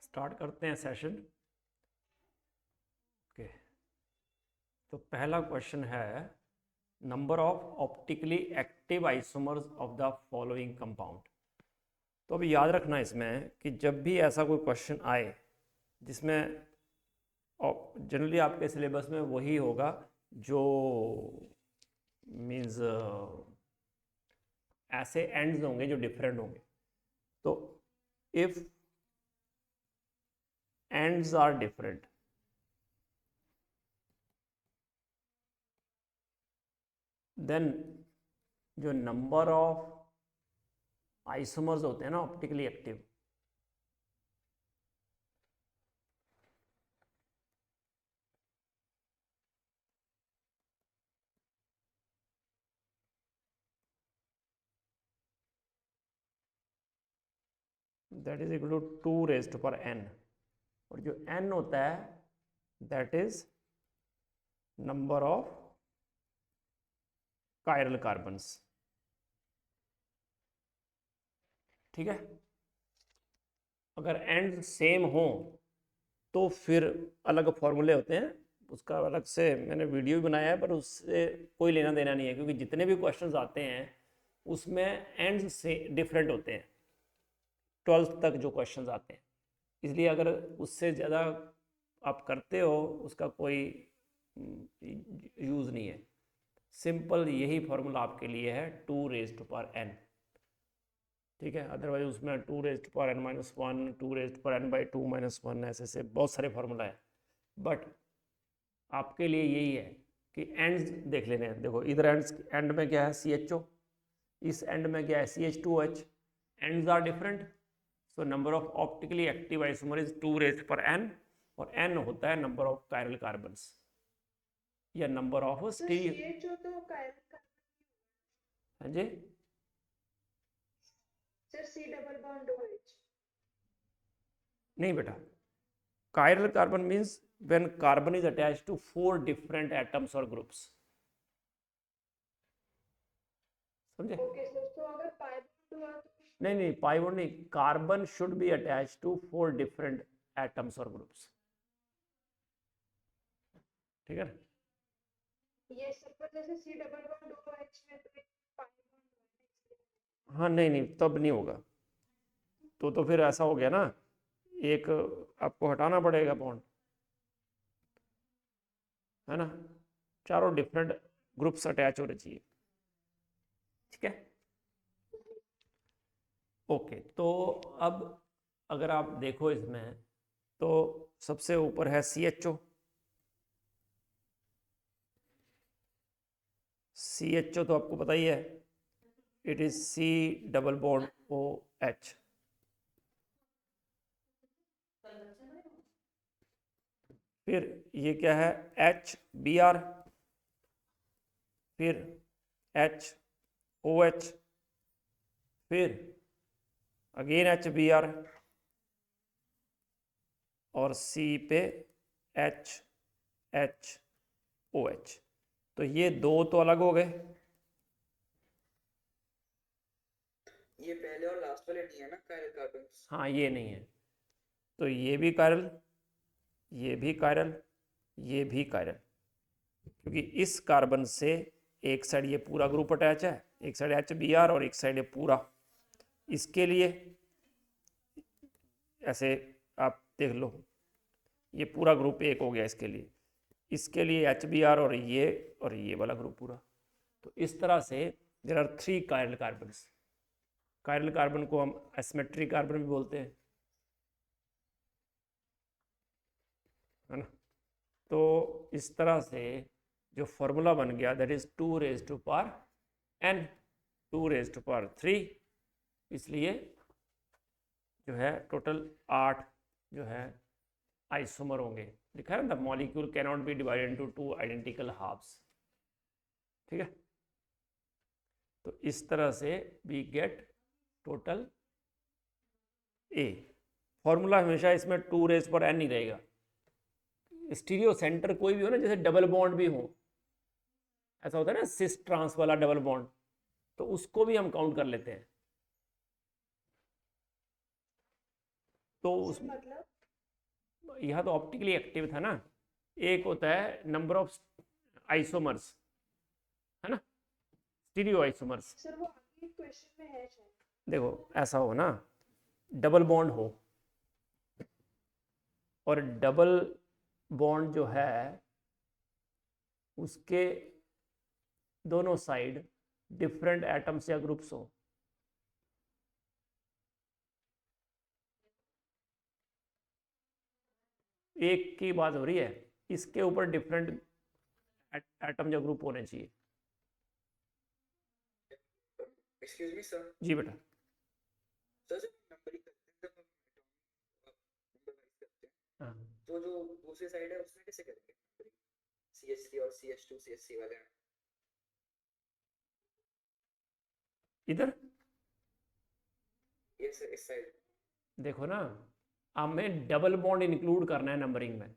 Start करते हैं session. Okay, तो पहला क्वेश्चन है number of optically active isomers of the following compound. तो अभी याद रखना इसमें कि जब भी ऐसा कोई क्वेश्चन आए जिसमें जनरली आपके सिलेबस में वही होगा जो मीन्स ऐसे एंड्स होंगे जो डिफरेंट होंगे। तो if ends are different then जो नंबर ऑफ आइसोमर्स होते हैं ना optically active, that is equal to 2⁻n, और जो n होता है that is number of chiral carbons. ठीक है, अगर एंड सेम हो तो फिर अलग फॉर्मूले होते हैं, उसका अलग से मैंने वीडियो भी बनाया है, पर उससे कोई लेना देना नहीं है क्योंकि जितने भी क्वेश्चंस आते हैं उसमें एंड्स से डिफरेंट होते हैं 12th तक जो क्वेश्चंस आते हैं। इसलिए अगर उससे ज़्यादा आप करते हो उसका कोई यूज़ नहीं है। सिंपल यही फॉर्मूला आपके लिए है 2⁻n। ठीक है, अदरवाइज उसमें 2⁻n-1 2⁻n/2 -1 ऐसे बहुत सारे फॉर्मूला है, बट आपके लिए यही है कि एंड्स देख लेने हैं। देखो इधर एंड में क्या है CHO, इस एंड में क्या है CH2OH, ends are different, so number of optically active isomer is 2⁻n, और n होता है नंबर ऑफ कायरल कार्बन्स या नंबर ऑफ CHO तो कायरल कार्बन। हाँ जी sir C double bond OH। नहीं बेटा, chiral carbon means when carbon is attached to 4 different atoms or groups। समझे? ओके सर, तो अगर पाई बॉन्ड हुआ तो नहीं नहीं, पाई बॉन्ड नहीं, carbon should be attach to 4 different atoms और ग्रुप्स। ठीक है ना? ये सर पर जैसे C डबल बॉन्ड OH में तो एक पाई बॉन्ड हाँ नहीं नहीं, तब नहीं होगा। तो फिर ऐसा हो गया ना, एक आपको हटाना पड़ेगा बॉन्ड, है ना? चारों डिफरेंट ग्रुप्स अटैच होने चाहिए। ठीक है, ओके। तो अब अगर आप देखो इसमें तो सबसे ऊपर है CHO। CHO तो आपको पता ही है, it is C double bond OH। फिर ये क्या है HBr, फिर HOH, फिर अगेन HBr, और C पे HHOH। तो ये दो तो अलग हो गए, ये पहले और लास्ट वाले नहीं है ना कायरल कार्बन। हाँ ये नहीं है, तो ये भी कायरल, ये भी कायरल, ये भी कायरल, क्योंकि इस कार्बन से एक साइड ये पूरा ग्रुप अटैच है, एक साइड HBr और एक साइड ये पूरा। इसके लिए ऐसे आप देख लो, ये पूरा ग्रुप एक हो गया इसके लिए, इसके लिए HBr और ये वाला ग्रुप पूरा। तो इस तरह से there are 3 chiral carbons. Chiral carbon को हम एसिमेट्रिक कार्बन भी बोलते हैं, है ना? तो इस तरह से जो फॉर्मूला बन गया दैट इज 2⁻n 2⁻3। इसलिए जो है टोटल 8 जो है आइसोमर होंगे। लिखा है ना, the molecule can not be divided into 2 identical halves. ठीक है, तो इस तरह से we get total A। Formula हमेशा इसमें 2⁻n ही रहेगा। स्टीरियो सेंटर कोई भी हो ना, जैसे डबल बॉन्ड भी हो, ऐसा होता है ना सिस ट्रांस वाला डबल बॉन्ड, तो उसको भी हम काउंट कर लेते हैं। तो सर उसमें मतलब यहाँ तो ऑप्टिकली एक्टिव था ना, एक होता है नंबर ऑफ आइसोमर्स, है ना, स्टीरियो आइसोमर्स। सर वो आगे क्वेश्चन में है शायद। देखो ऐसा हो ना, डबल बॉन्ड हो, और डबल बॉन्ड जो है उसके दोनों साइड डिफरेंट एटम्स या ग्रुप्स हो। एक की बात हो रही है, इसके ऊपर डिफरेंट एटम या ग्रुप होने चाहिए। Excuse me sir. जी बेटा। सर जब नंबरिंग करते हैं, जब हम नंबर वाइज करते हैं, हाँ, तो जो दूसरी साइड है उसमें कैसे करेंगे नंबरिंग? CH3 और CH2 CH3 वाले हैं। इधर ये सर इस साइड। देखो ना, हमें डबल बॉन्ड इंक्लूड करना है नंबरिंग में,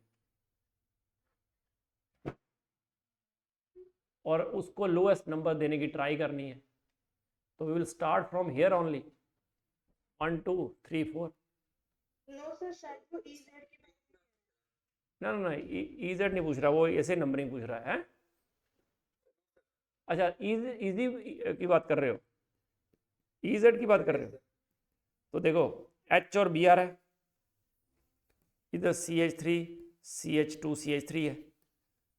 और उसको लोएस्ट नंबर देने की ट्राई करनी है। तो we will start from here only, 1 2 3 4। No sir शायद वो EZ की ना ना ना, EZ नहीं पूछ रहा, वो ऐसे नंबरिंग पूछ रहा है। अच्छा, इजी की बात कर रहे हो, EZ की बात कर रहे हो। तो देखो H और Br है, इधर CH3 CH2 CH3 है,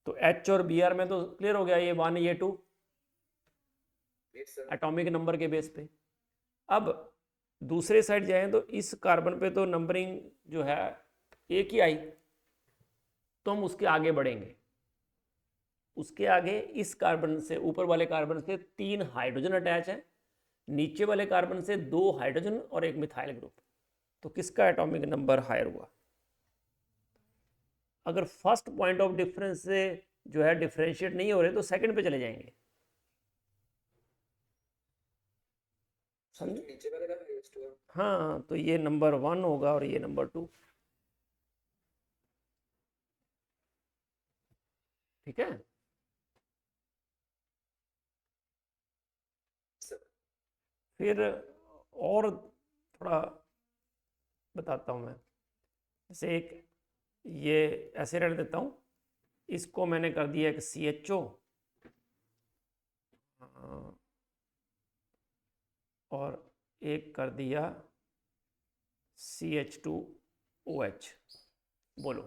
तो H और Br में तो क्लियर हो गया, ये 1 ये 2 यस सर। एटॉमिक नंबर के बेस पे। अब दूसरे साइड जाएं तो इस कार्बन पे तो नंबरिंग जो है एक ही आई, तो हम उसके आगे बढ़ेंगे। उसके आगे इस कार्बन से, ऊपर वाले कार्बन से 3 हाइड्रोजन अटैच है, नीचे वाले कार्बन से 2 हाइड्रोजन और एक मिथाइल ग्रुप। तो किसका एटॉमिक नंबर हायर हुआ? अगर फर्स्ट पॉइंट ऑफ डिफरेंस से जो है डिफरेंशिएट नहीं हो रहे तो सेकंड पे चले जाएंगे। सर जो नीचे वाले का हाईएस्ट हुआ। हाँ, तो ये नंबर 1 होगा और ये नंबर 2। ठीक है। सर फिर और थोड़ा बताता हूँ मैं, जैसे एक ये ऐसे रहने देता हूँ, इसको मैंने कर दिया एक CHO और एक कर दिया CH2OH। बोलो।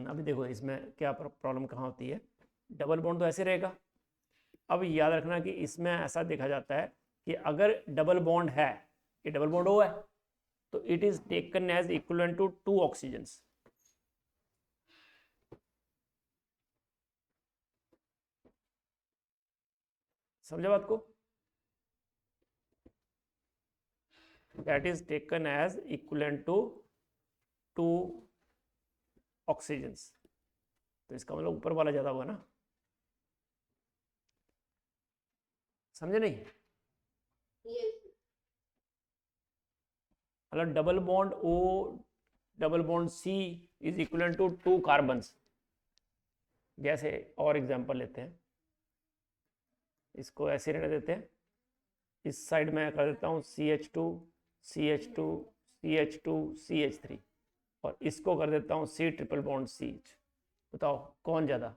अभी देखो इसमें क्या प्रॉब्लम कहाँ होती है। डबल बॉन्ड तो ऐसे रहेगा। अब याद रखना कि इसमें ऐसा देखा जाता है कि अगर डबल बॉन्ड है, ये डबल बॉन्ड O है, तो it is taken as equivalent to 2 oxygens. समझा बात को? That is taken as equivalent to 2 oxygens. तो इसका मतलब ऊपर वाला ज्यादा होगा ना। समझे नहीं? यस मतलब double bond O double bond C is equivalent to 2 carbons. जैसे और एग्जांपल लेते हैं, इसको ऐसे रहने देते हैं, इस साइड में कर देता हूँ CH2 CH2 CH2 CH3, और इसको कर देता हूँ C ट्रिपल बॉन्ड CH। बताओ कौन ज़्यादा?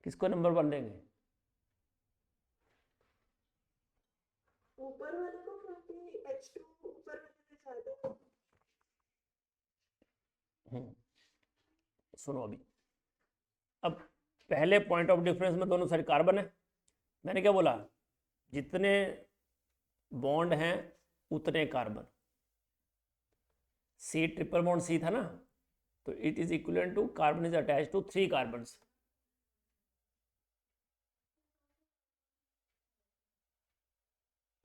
किसको नंबर 1 देंगे? ऊपर वाले को, क्योंकि H2 ऊपर वाले में ज्यादा सुनो अभी, अब पहले पॉइंट ऑफ डिफरेंस में दोनों साइड कार्बन है। मैंने क्या बोला? जितने बॉन्ड हैं उतने carbon. C triple bond C था ना, तो it is equivalent to carbon is attach to 3 carbons.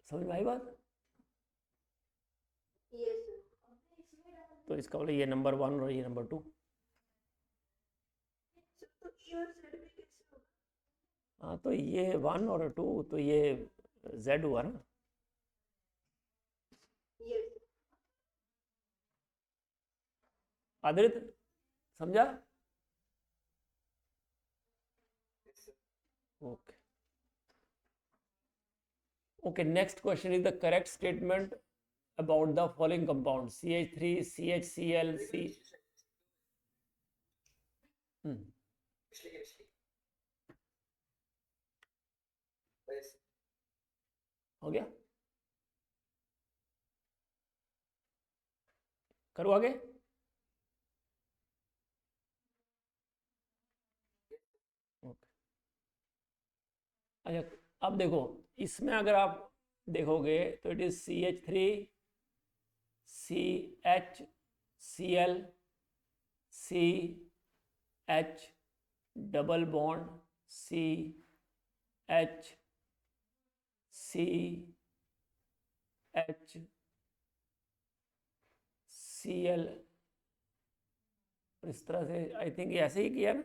समझ में आई बात? Yes sir. तो इसका मतलब ये नंबर 1 और ये नंबर 2। तो E और Z में कैसे होगा? हाँ, तो ये 1 और 2, तो ये Z हुआ ना। यस आदृत समझा? Okay. Okay, next question is the correct statement about the following compound CH3, CHCl, C. पिछले बस हो गया, करो आगे। ओके, अच्छा अब देखो, इसमें अगर आप देखोगे तो it is CH3, CHCl, CH double bond CH, CHCl, इस तरह से आई थिंक ऐसे ही किया ना।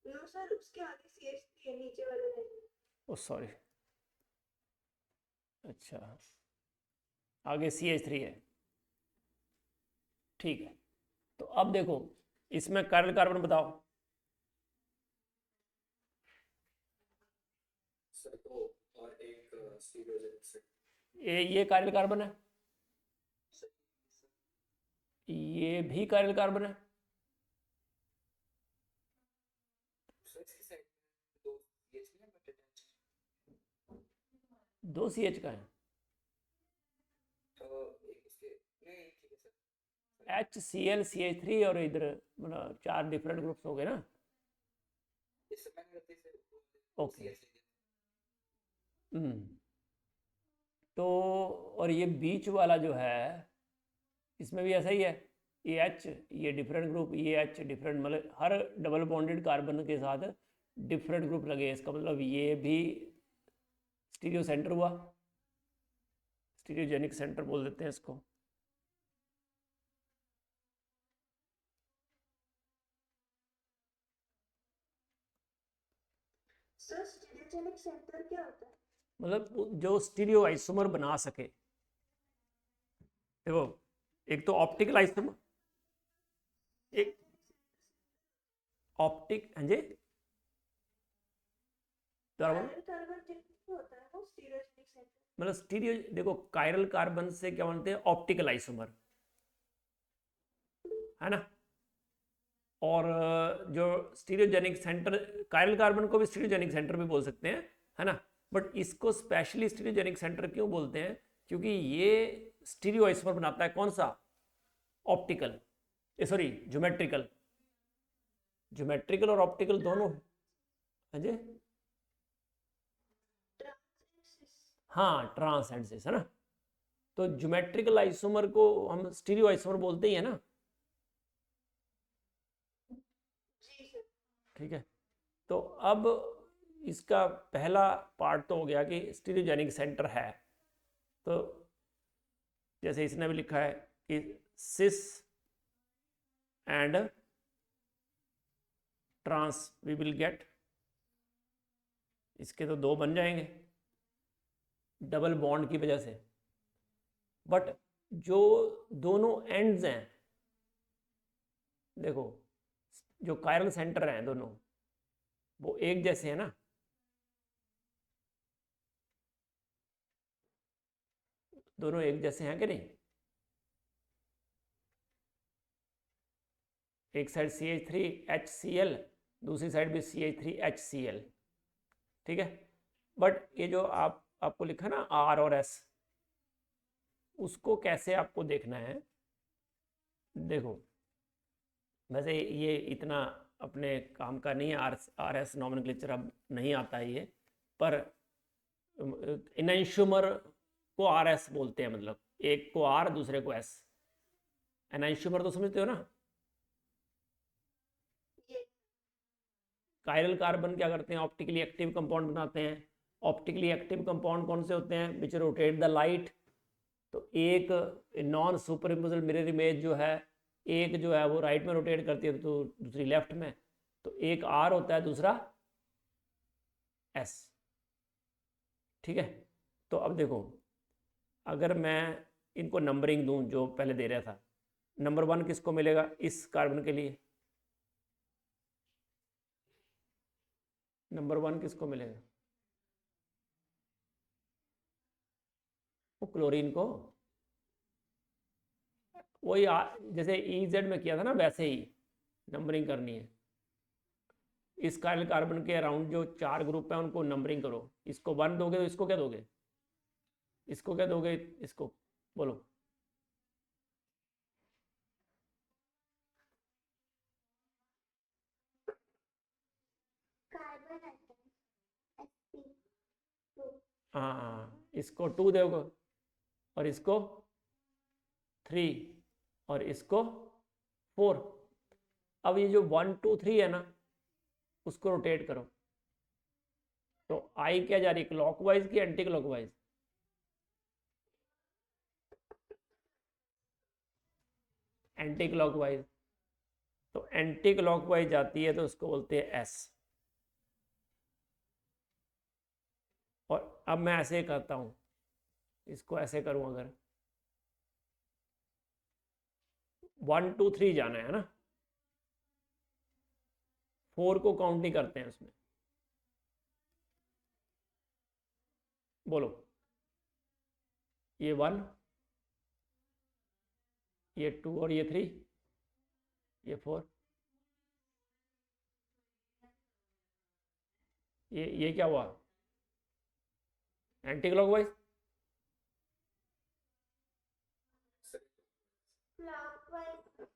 नो सर, उसके आगे CH3 है नीचे वाले लाइन। ओ सॉरी, अच्छा आगे CH3 है, ठीक है। तो अब देखो इसमें काइरल कार्बन बताओ। सर तो और एक स्टीरियोजेनिक से ये काइरल कार्बन है, ये भी काइरल कार्बन है, सर इसकी साइड दो CH है बट दो CH का है। एक इसके नहीं ठीक है सर HCl, CH3 और इधर मतलब 4 डिफरेंट ग्रुप्स हो गए ना। इस समय करते से ओके, तो और ये बीच वाला जो है इसमें भी ऐसा ही है, ये H ये डिफरेंट ग्रुप, ये H डिफरेंट, मतलब हर डबल बॉन्डेड कार्बन के साथ डिफरेंट ग्रुप लगे, इसका मतलब ये भी स्टीरियो सेंटर हुआ, स्टीरियोजेनिक सेंटर बोल देते हैं इसको। सर स्टीरियोजेनिक सेंटर क्या होता है? मतलब जो स्टीरियो आइसोमर बना सके। देखो एक तो ऑप्टिकल आइसोमर, एक ऑप्टिक, हाँ जी काइरल कार्बन जितना होता है वो स्टीरियोजेनिक सेंटर। मतलब स्टीरियो, देखो काइरल कार्बन से क्या बनते हैं, ऑप्टिकल आइसोमर, है ना। और जो स्टीरियोजेनिक सेंटर, काइरल कार्बन को भी स्टीरियोजेनिक सेंटर भी बोल सकते हैं, है ना, बट इसको स्पेशली स्टीरियोजेनिक सेंटर क्यों बोलते हैं, क्योंकि ये स्टीरियो आइसोमर बनाता है, कौन सा, ऑप्टिकल, सॉरी ज्योमेट्रिकल, ज्योमेट्रिकल और ऑप्टिकल दोनों, हाँ जी, हाँ ट्रांसेंसिस, है ना। तो ज्योमेट्रिकल आइसोमर को हम स्टीरियो आइसोमर बोलते ही है ना, ठीक है। तो अब इसका पहला पार्ट तो हो गया कि स्टीरियोजेनिक सेंटर है, तो जैसे इसने भी लिखा है कि cis and trans we will get, इसके तो दो बन जाएंगे डबल बॉन्ड की वजह से, बट जो दोनों एंड्स हैं, देखो जो कायरल सेंटर हैं दोनों वो एक जैसे हैं ना, दोनों एक जैसे हैं कि नहीं, एक साइड CH3HCl, दूसरी साइड भी CH3HCl, ठीक है। बट ये जो आपको लिखा ना R और S, उसको कैसे आपको देखना है, देखो वैसे ये इतना अपने काम का नहीं है, RS नॉमेनक्लेचर अब नहीं आता है ये, पर एनाइंशोमर को RS बोलते हैं, मतलब एक को R दूसरे को S। एनाइंशोमर तो समझते हो ना, कायरल कार्बन क्या करते हैं, ऑप्टिकली एक्टिव कंपाउंड बनाते हैं। ऑप्टिकली एक्टिव कंपाउंड कौन से होते हैं, विच रोटेट द लाइट। तो एक नॉन सुपरइम्पोजल मिरर इमेज जो है, एक जो है वो राइट में रोटेट करती है तो दूसरी लेफ्ट में, तो एक R होता है दूसरा S, ठीक है। तो अब देखो अगर मैं इनको नंबरिंग दूं जो पहले दे रहा था, नंबर 1 किसको मिलेगा इस कार्बन के लिए, नंबर 1 किसको मिलेगा? वो क्लोरीन को। वही जैसे EZ में किया था ना, वैसे ही नंबरिंग करनी है। इस काइल कार्बन के अराउंड जो 4 ग्रुप है उनको नंबरिंग करो। इसको 1 दोगे तो इसको क्या दोगे? इसको क्या दोगे? इसको बोलो। Carbon atom sp2। हाँ, इसको 2 दोगे और इसको 3 और इसको 4। अब ये जो 1 2 3 है ना, उसको रोटेट करो। तो आई क्या जा रही है, क्लॉकवाइज की एंटी क्लॉकवाइज? Anti clockwise. तो एंटी क्लॉकवाइज जाती है तो उसको बोलते हैं एस। और अब मैं ऐसे करता हूँ, इसको ऐसे करूँ अगर 1 2 3 जाना है ना, 4 को काउंट नहीं करते हैं उसमें। बोलो, ये 1, ये 2 और ये 3, ये 4, ये क्या हुआ? Anti clockwise.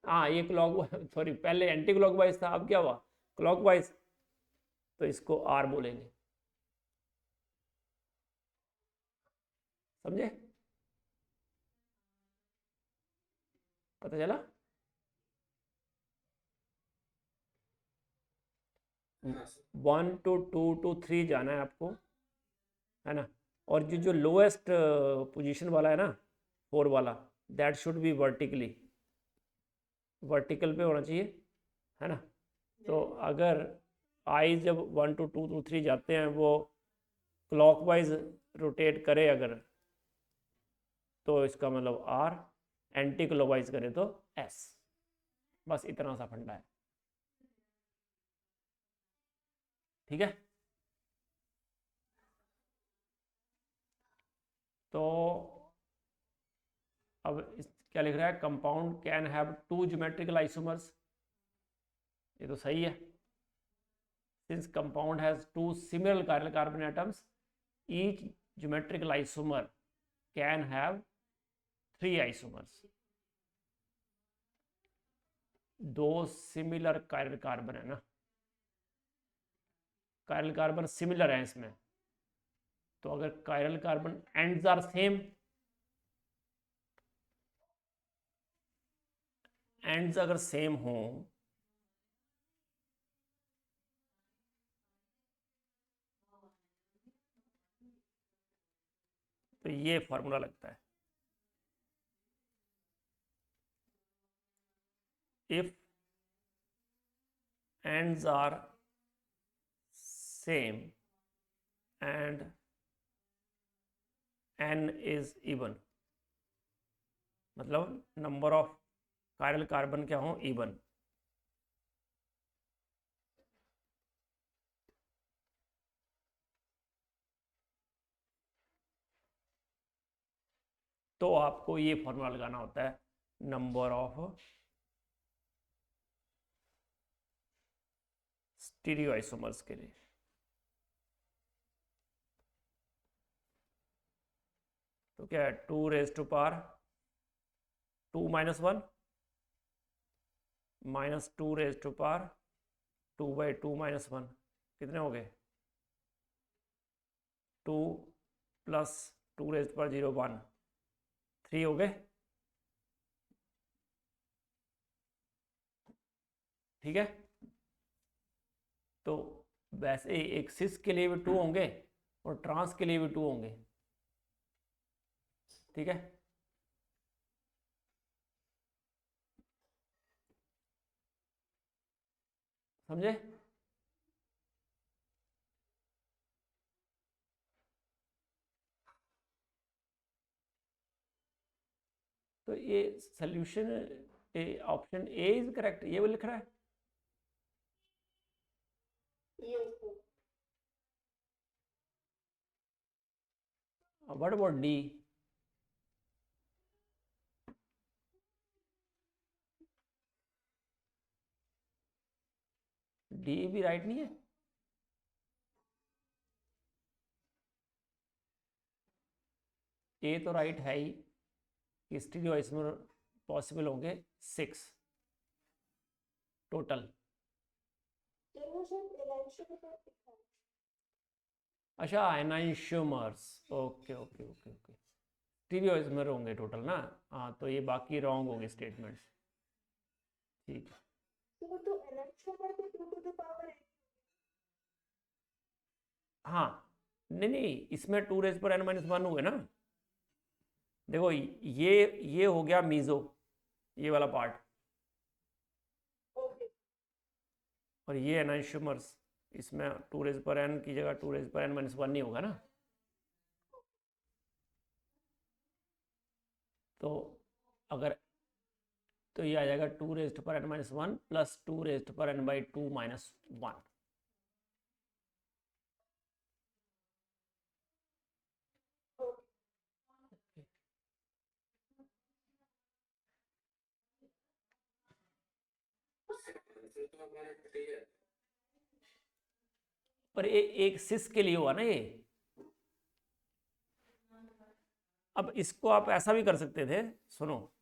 हाँ, ये क्लॉकवाइज, सॉरी, पहले एंटी क्लॉकवाइज था, अब क्या हुआ? क्लॉकवाइज। तो इसको आर बोलेंगे। समझे? पता चला? हाँ सर। 1 to 2 to 3 जाना है आपको, है ना। और जो लोएस्ट पोजीशन वाला है ना, 4 वाला, that should be vertically, vertical पे होना चाहिए, है ना। तो अगर आई जब 1 to 2 to 3 जाते हैं, वो क्लॉकवाइज रोटेट करे अगर, तो इसका मतलब आर, एंटी क्लॉकवाइज करे तो एस। बस इतना सा फंडा है, ठीक है। तो अब क्या लिख रहा है? Compound can have 2 geometrical isomers. ये तो सही है। Since compound has 2 similar chiral carbon atoms, each geometrical isomer can have 3 isomers। 2 similar chiral carbon है ना, chiral carbon सिमिलर है इसमें। तो अगर chiral carbon ends are same, ends अगर सेम हो, तो ये फॉर्मूला लगता है। If ends are same and n is even, मतलब नंबर ऑफ chiral कार्बन क्या हो, इवन। तो आपको ये फॉर्मूला लगाना होता है नंबर ऑफ स्टीरियोआइसोमर्स के लिए। तो क्या है? 2 raised to power 2 minus 1 minus 2 raised to power 2 by 2 minus 1, कितने हो गए? 2 plus 2 raised to power 0 1, 3 हो गए, ठीक है। तो वैसे ही एक सिस के लिए भी 2 होंगे और ट्रांस के लिए भी 2 होंगे, ठीक है। समझे? तो ये solution option A is correct, ये वो लिख रहा है। Yes, sir. What about D? D भी राइट नहीं है? ए तो राइट है ही कि स्टीरियोआइसोमर पॉसिबल होंगे 6 टोटल। अच्छा एनाइंशोमर्स, ओके ओके ओके ओके, स्टीरियोआइसोमर होंगे टोटल ना। हाँ तो ये बाकी रॉन्ग होंगे स्टेटमेंट्स, ठीक है। हाँ नहीं नहीं, इसमें 2⁻n-1 हुए ना। देखो ये हो गया मीजो, ये वाला पार्ट, और ये एनाइंशोमर्स, इसमें 2⁻n की जगह 2⁻n-1 नहीं होगा ना। तो अगर तो ये आ जाएगा 2⁻n-1 प्लस 2⁻n/2 - 1। तो हमारा 3 है। पर एक सिस के लिए हुआ ना ये। अब इसको आप ऐसा भी कर सकते थे, सुनो,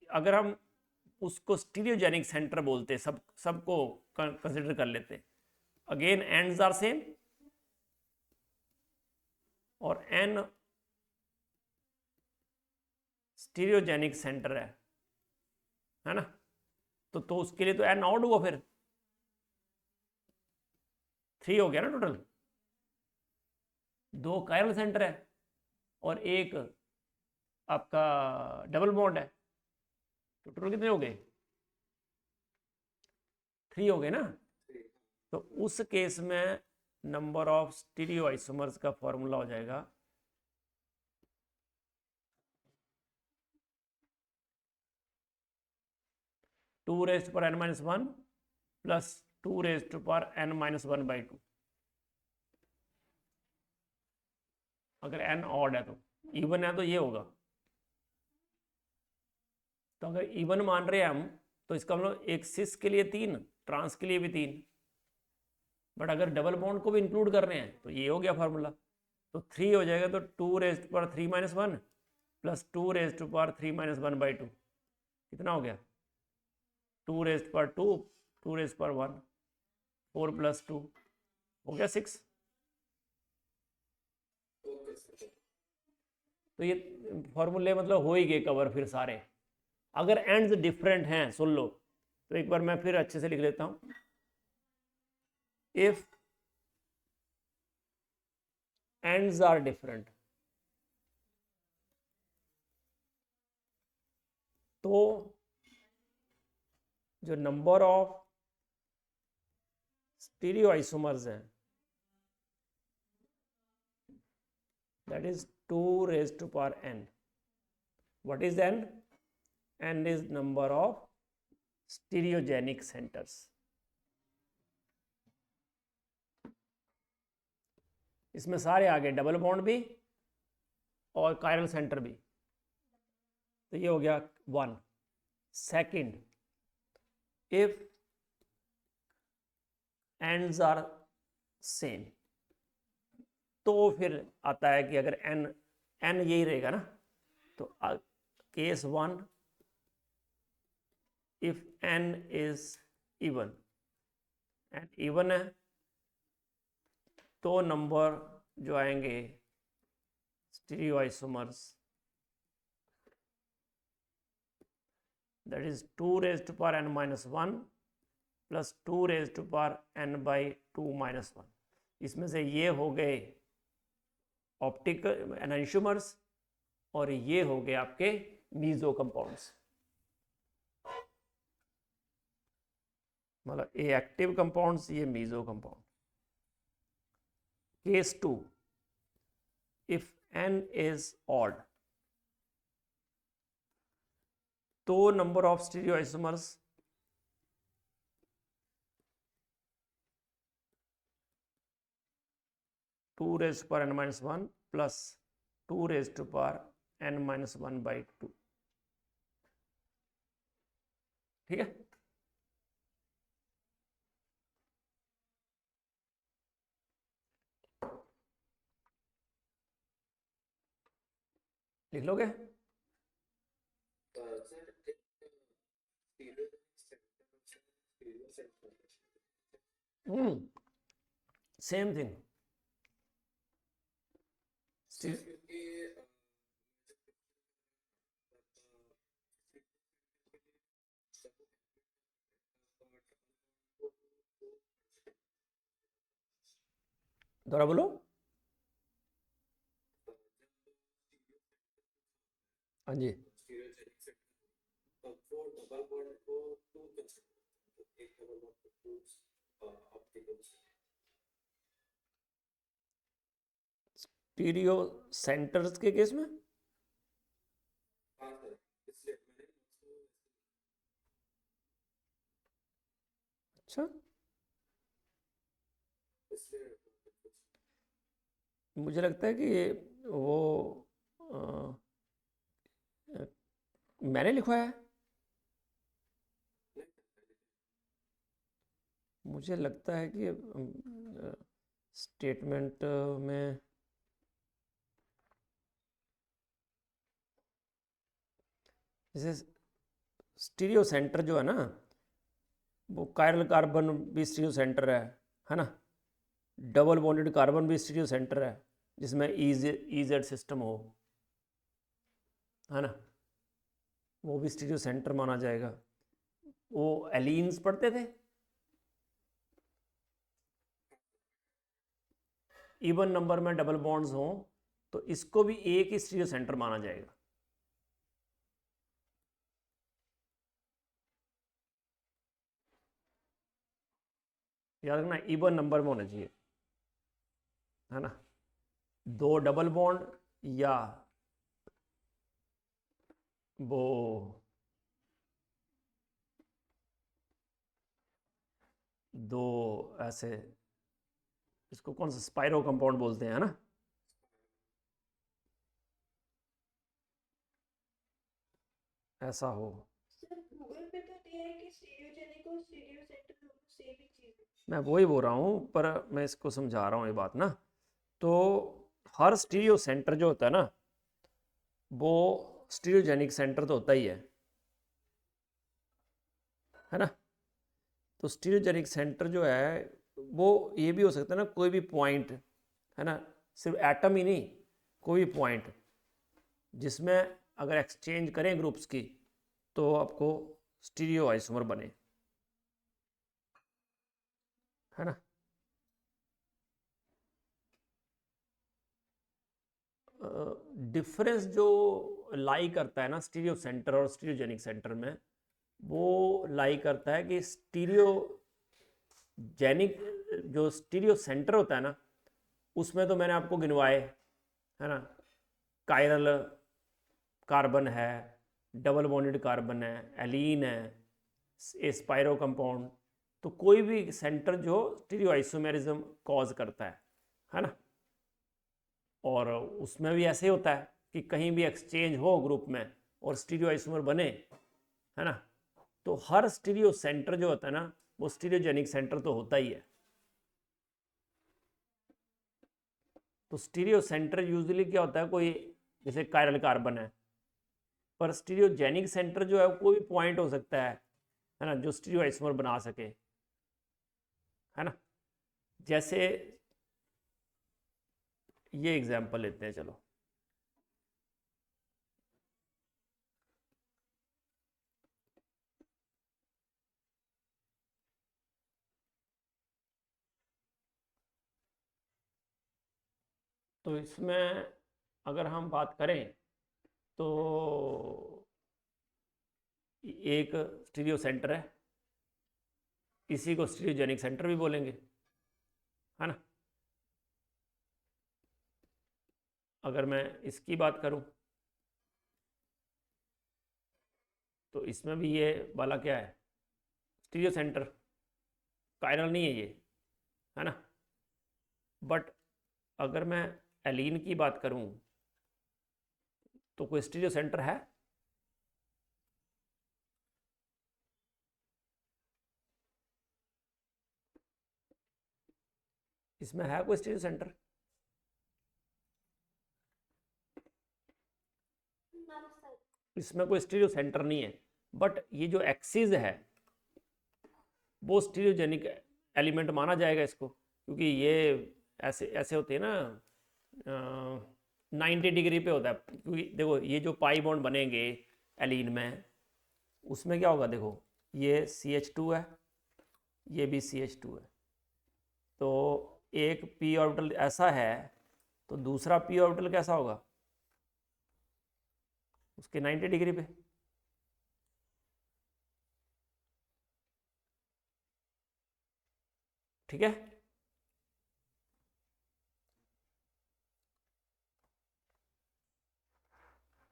अगर हम उसको स्टीरियोजेनिक सेंटर बोलते, सबको कंसिडर कर लेते, अगेन एंड्स आर सेम और एन स्टीरियोजेनिक सेंटर है ना। तो उसके लिए तो एन ऑड हुआ, फिर 3 हो गया ना टोटल। 2 कायरल सेंटर है और एक आपका डबल बॉन्ड है, तो टोटल कितने हो गए? 3 हो गए ना। तो उस केस में नंबर ऑफ स्टीरियो आइसोमर्स का फॉर्मूला हो जाएगा 2⁻n-1 प्लस 2⁻n-1/2। अगर n ऑड है तो, इवन है तो ये होगा। तो अगर इवन मान रहे हैं हम, तो इसका मतलब एक सिस के लिए 3, ट्रांस के लिए भी 3, बट अगर डबल बॉन्ड को भी इंक्लूड कर रहे हैं तो ये हो गया फार्मूला। तो 3 हो जाएगा, तो 2⁻³ - 1 प्लस 2⁻³ - 1/2 कितना हो गया? 2⁻², 2⁻1, 4 + 2 हो गया 6। तो ये फॉर्मूले मतलब हो ही गए कवर फिर सारे। अगर एंड्स डिफरेंट हैं, सुन लो, तो एक बार मैं फिर अच्छे से लिख लेता हूं। इफ एंड्स आर डिफरेंट, तो जो नंबर ऑफ स्टीरियो आइसोमर्स हैं, that is 2⁻n. What is n? n is number of stereogenic centers. इसमें सारे आ गए, डबल बॉन्ड भी और कायरल सेंटर भी। तो ये हो गया 1। Second, if ends are same, तो फिर आता है कि अगर n यही रहेगा ना, तो case 1, if n is even, and even है, तो नंबर जो आएंगे stereo isomers, that is 2⁻n-1 plus 2⁻n/2 - 1। इसमें से ये हो गए ऑप्टिकल एनाइंशोमर्स और ये हो गए आपके मीजो कंपाउंड्स। मतलब ये एक्टिव कंपाउंड्स, ये meso compound. Case 2, if n is odd, तो number of stereo isomers 2 raise to power n-1 plus 2 raise to power n-1/2। ठीक है, लिख लोगे? Same thing. दोबारा बोलो। हाँ जी, स्टीरियो सेंटर्स के केस में अच्छा, मुझे लगता है कि वो मैंने लिखवाया है। मुझे लगता है कि स्टेटमेंट में जैसे स्टीरियो सेंटर जो है ना, वो कायरल कार्बन भी स्टीरियो सेंटर है ना, डबल बॉन्डेड कार्बन भी स्टीरियो सेंटर है जिसमें EZ सिस्टम हो, है ना, वो भी स्टीरियो सेंटर माना जाएगा। वो एलीन्स पढ़ते थे, इवन नंबर में डबल बॉन्ड्स हों तो इसको भी एक ही स्टीरियो सेंटर माना जाएगा। याद रखना, इवन नंबर में होना चाहिए, है ना, 2 डबल बॉन्ड या वो दो ऐसे, इसको कौन सा स्पाइरो कंपाउंड बोलते हैं, है ना, ऐसा हो। सर गूगल पे तो दिया है कि स्टीरियोजेनिक और स्टीरियो सेंटर दोनों सेम ही चीज है। मैं वही बोल रहा हूँ, पर मैं इसको समझा रहा हूँ ये बात ना। तो हर स्टीरियो सेंटर जो होता है ना, वो स्टीरियोजेनिक सेंटर तो होता ही है ना। तो स्टीरियोजेनिक सेंटर जो है वो ये भी हो सकता है ना, कोई भी पॉइंट, है ना, सिर्फ एटम ही नहीं, कोई भी पॉइंट जिसमें अगर एक्सचेंज करें ग्रुप्स की तो आपको स्टीरियो आइसोमर बने, है ना। डिफरेंस जो लाई करता है ना स्टीरियो सेंटर और स्टीरियोजेनिक सेंटर में, वो लाई करता है कि स्टीरियोजेनिक जो स्टीरियो सेंटर होता है ना, उसमें तो मैंने आपको गिनवाए, है ना, कायरल कार्बन है, डबल बॉन्डेड कार्बन है, एलीन है, स्पाइरो कंपाउंड। तो कोई भी सेंटर जो स्टीरियो आइसोमेरिज्म कॉज करता है ना। और उसमें भी ऐसे होता है कि कहीं भी एक्सचेंज हो ग्रुप में और स्टीरियो आइसोमर बने, है ना, तो हर स्टीरियो सेंटर जो होता है ना, वो स्टीरियोजेनिक सेंटर तो होता ही है। तो स्टीरियो सेंटर यूजुअली क्या होता है, कोई जैसे कायरल कार्बन है, पर स्टीरियोजेनिक सेंटर जो है कोई भी पॉइंट हो सकता है ना, जो स्टीरियो आइसोमर बना सके, है ना। जैसे ये एग्जांपल लेते हैं, चलो, तो इसमें अगर हम बात करें तो एक स्टीरियो सेंटर है, इसी को स्टीरियोजेनिक सेंटर भी बोलेंगे, है ना। अगर मैं इसकी बात करूं तो इसमें भी ये वाला क्या है, स्टीरियो सेंटर, कायरल नहीं है ये, है ना। बट अगर मैं एलीन की बात करूं तो कोई स्टीरियो सेंटर है? इसमें है कोई स्टीरियो सेंटर? इसमें कोई स्टीरियो सेंटर नहीं है, बट ये जो एक्सिस है वो स्टीरियोजेनिक एलिमेंट माना जाएगा इसको, क्योंकि ये ऐसे ऐसे होते हैं ना, 90 डिग्री पे होता है। क्योंकि देखो ये जो पाई बॉन्ड बनेंगे एलीन में, उसमें क्या होगा, देखो ये CH2 है, ये भी CH2 है, तो एक p ऑर्बिटल ऐसा है तो दूसरा p ऑर्बिटल कैसा होगा, उसके 90 डिग्री पे। ठीक है,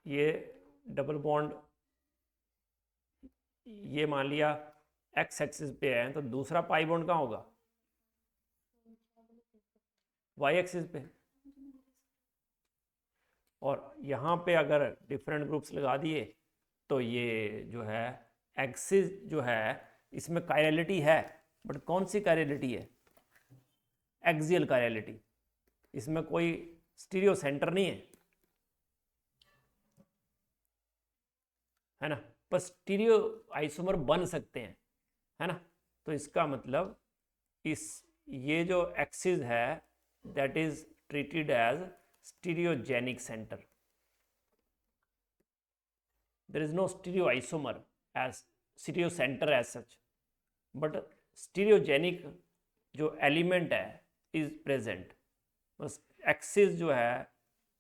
ये डबल बॉन्ड ये मान लिया x एक्सिस पे है, तो दूसरा पाई बॉन्ड कहाँ होगा, y एक्सिस पे। और यहाँ पे अगर डिफरेंट ग्रुप्स लगा दिए तो ये जो है एक्सिस जो है इसमें कायरलिटी है, बट कौन सी कायरलिटी है, एक्सियल कायरलिटी। इसमें कोई स्टीरियो सेंटर नहीं है ना, पर स्टीरियो आइसोमर बन सकते हैं, है ना। तो इसका मतलब इस ये जो एक्सिस है that is treated as stereogenic centre. there is no stereoisomer as stereo center as such, but stereogenic जो एलिमेंट है इज प्रेजेंट। बस एक्सिस जो है,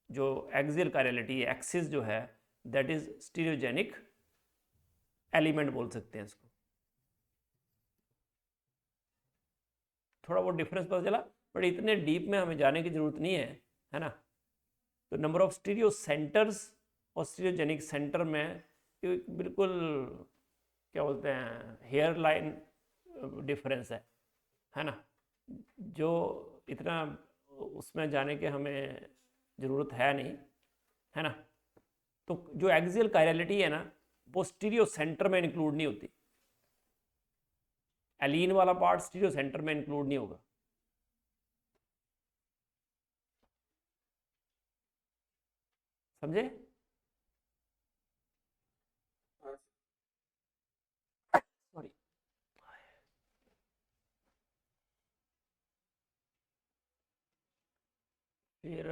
जो एक्सियल कायरलिटी है, एक्सिस जो है दैट इज स्टीरियोजेनिक एलिमेंट बोल सकते हैं इसको। थोड़ा बहुत डिफरेंस पता चला, बट इतने डीप में हमें जाने की जरूरत नहीं है ना। तो नंबर ऑफ स्टीरियो सेंटर्स और स्टीरियोजेनिक सेंटर में बिल्कुल क्या बोलते हैं, हेयर लाइन डिफरेंस है ना, जो इतना उसमें जाने के हमें ज़रूरत है नहीं, है ना। तो जो एक्सियल कायरलिटी है ना वो स्टीरियो सेंटर में इंक्लूड नहीं होती, एलीन वाला पार्ट स्टीरियो सेंटर में इंक्लूड नहीं होगा। समझे? सॉरी, फिर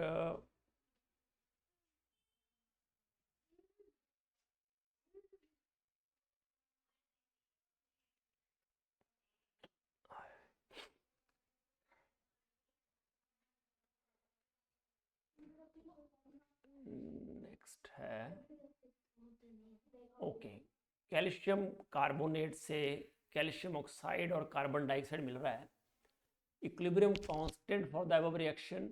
नेक्स्ट है ओके, कैल्शियम कार्बोनेट से कैल्शियम ऑक्साइड और कार्बन डाइऑक्साइड मिल रहा है। Equilibrium constant for the above reaction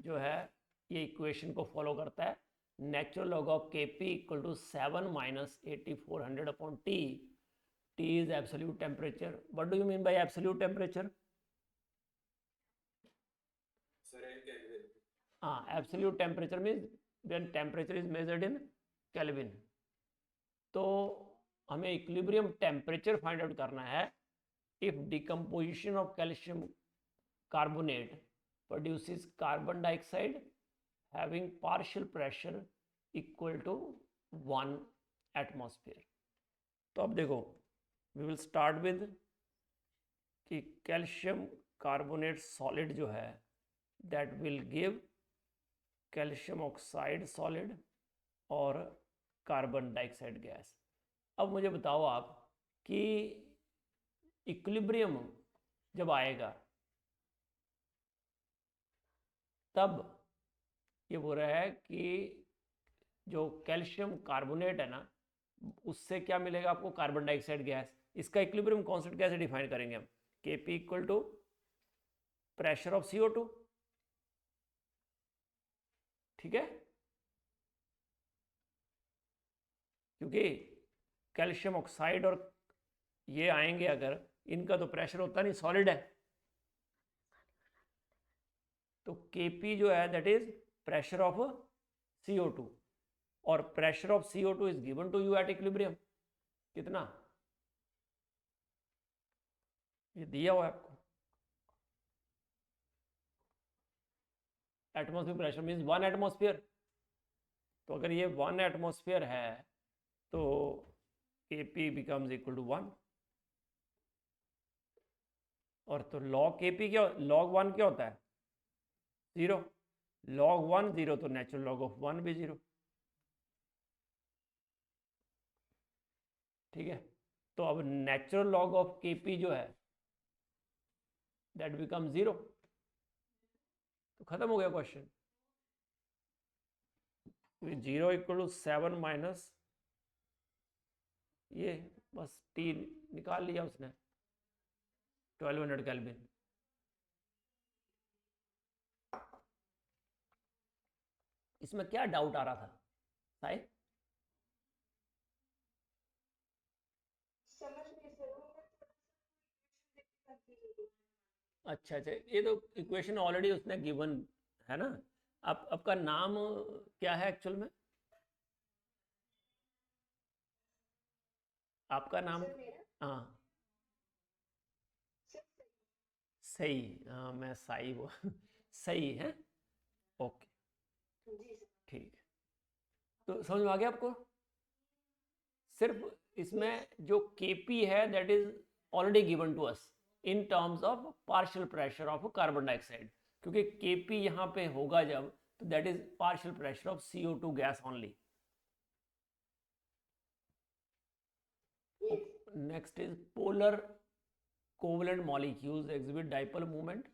जो है ये इक्वेशन को फॉलो करता है, natural log of Kp equal to 7 minus 8400 upon T। T is absolute temperature. What do you mean by absolute temperature? Sir, in Kelvin. Absolute temperature means when temperature is measured in Kelvin. तो हमें equilibrium temperature find out करना है if decomposition of calcium carbonate produces carbon dioxide having partial pressure equal to 1 atmosphere। तो अब देखो we will start with कि calcium carbonate solid जो है that will give calcium oxide solid और carbon dioxide gas. अब मुझे बताओ आप कि इक्विलिब्रियम जब आएगा तब ये बोल रहा है कि जो कैल्शियम कार्बोनेट है ना उससे क्या मिलेगा आपको, कार्बन डाइऑक्साइड गैस। इसका इक्विलिब्रियम कांस्टेंट कैसे डिफाइन करेंगे हम, Kp equal to pressure of CO2। ठीक है, क्योंकि कैल्शियम ऑक्साइड और ये आएंगे अगर, इनका तो प्रेशर होता नहीं, सॉलिड है। तो Kp जो है that is pressure of CO2 और pressure of CO2 is given to you at equilibrium कितना, ये दिया हुआ है आपको, एटमॉस्फेयर प्रेशर मीन्स 1 एटमॉस्फेयर। तो अगर ये 1 एटमॉस्फेयर है तो Kp बिकम्स इक्वल टू 1। और तो log Kp क्या, log 1 क्या होता है 0, log 1 0 तो नेचुरल log ऑफ 1 भी 0। ठीक है, तो अब नेचुरल log ऑफ Kp जो है दैट बिकम 0। तो खत्म हो गया क्वेश्चन। 0 इक्वल टू 7 माइनस ये बस T निकाल लिया उसने 1200 केल्विन। इसमें क्या डाउट आ रहा था साई? समझ नहीं सर, वो मैं थोड़ा सा confused हो गई। अच्छा अच्छा, ये तो इक्वेशन ऑलरेडी उसने गिवन है ना। आप आपका नाम क्या है एक्चुअल में, आपका नाम? सर मेरा हाँ सर सही, हाँ मैं साई वो सही है, ओके जी सर। ठीक है। तो समझ में आ गया आपको? सिर्फ इसमें जो Kp है that is already given to us in terms of partial pressure of carbon dioxide, क्योंकि Kp यहाँ पे होगा जब तो that is partial pressure of CO2 gas only. Yes. Next is polar covalent molecules exhibit dipole moment.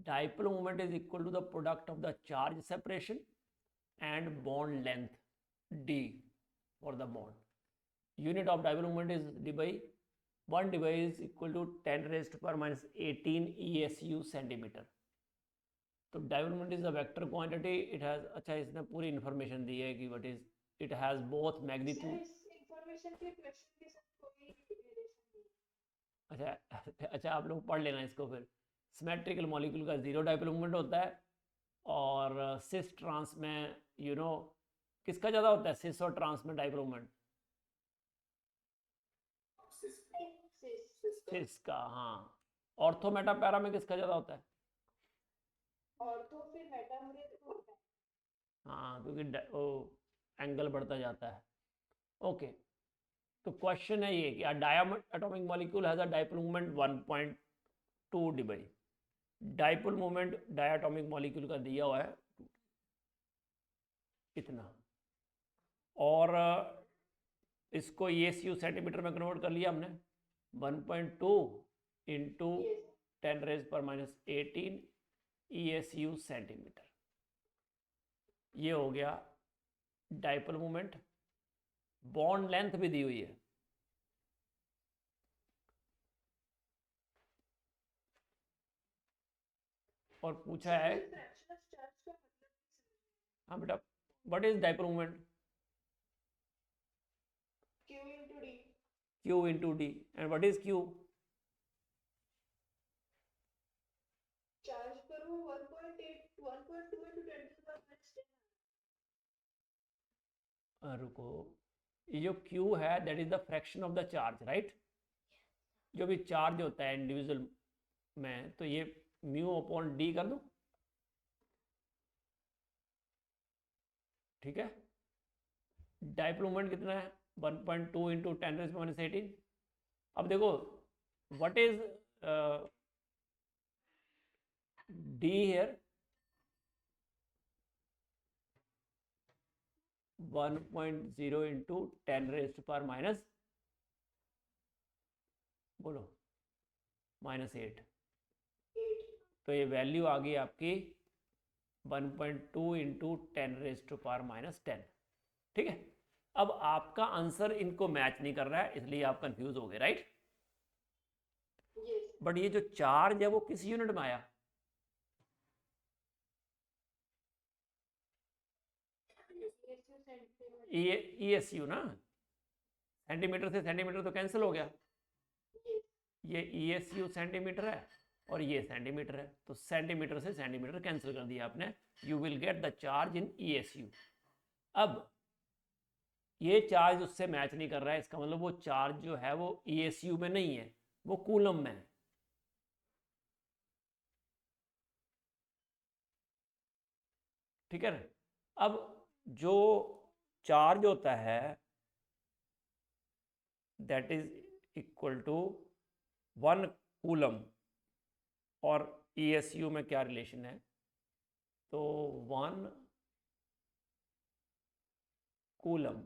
Dipole moment is equal to the product of the charge separation and bond length d for the bond. Unit of dipole moment is dBi. 1 dBi is equal to 10 raised to power minus 18 ESU centimeter. तो dipole moment is a vector quantity. It has, अच्छा इसने पूरी information दी है कि what is it has both sir magnitude. इस information के question के साथ कोई रिलेशन नहीं। अच्छा अच्छा, आप लोग पढ़ लेना इसको फिर। सिमेट्रिकल मॉलिक्यूल का जीरो डाइपोल मोमेंट होता है और सिस ट्रांस में यू नो किसका ज़्यादा होता है, सिस और ट्रांस में डाइपोल मोमेंट? सिस का, हाँ। ऑर्थो मेटा पैरा में किसका ज़्यादा होता है? और तो फिर मेटा मुझे तो होता है। हाँ, क्योंकि वो एंगल बढ़ता जाता है। ओके, तो क्वेश्चन है ये कि a diatomic molecule has a dipole moment 1.2 dBi। Dipole moment diatomic molecule का दिया हुआ है इतना, और इसको ESU सेंटीमीटर में कन्वर्ट कर लिया हमने। 1.2 इंटू Yes. 10 रेज पर माइनस 18 ESU सेंटीमीटर, ये हो गया डाइपोल मोमेंट। बॉन्ड लेंथ भी दी हुई है, और पूछा है, फ्रैक्शन ऑफ चार्ज का मतलब हाँ बेटा, what is dipole moment? Q into D। Q into D, and what is Q? Charge पर वो 1.8 1.2 into 10 to the power minus 10। रुको, ये जो Q है that is the fraction of the charge, right? जो भी चार्ज होता है इंडिविजुअल में, तो ये म्यू अपॉन डी कर दो, ठीक है। डाइपोल मोमेंट कितना है? 1.2 इंटू 10 रेज़ माइनस 18। अब देखो what is D here, 1.0 into 10 raise to power minus, बोलो, -8। 8। तो ये वैल्यू आ गई आपकी 1.2 into 10 raise to power minus 10, ठीक है। अब आपका आंसर इनको मैच नहीं कर रहा है, इसलिए आप कंफ्यूज हो गए, राइट? Yes। बट ये जो चार्ज है वो किस यूनिट में आया? ESU centimetre. ESU ना, सेंटीमीटर से सेंटीमीटर तो कैंसिल हो गया, Yes। ये ESU सेंटीमीटर है और ये सेंटीमीटर है, तो सेंटीमीटर से सेंटीमीटर कैंसिल कर दिया आपने, you will get the charge in ESU। अब ये चार्ज उससे मैच नहीं कर रहा है, इसका मतलब वो चार्ज जो है वो ESU में नहीं है, वो कूलम में है। ठीक है ना। अब जो चार्ज होता है that is equal to 1 coulomb, और ESU में क्या रिलेशन है, तो 1 कूलम,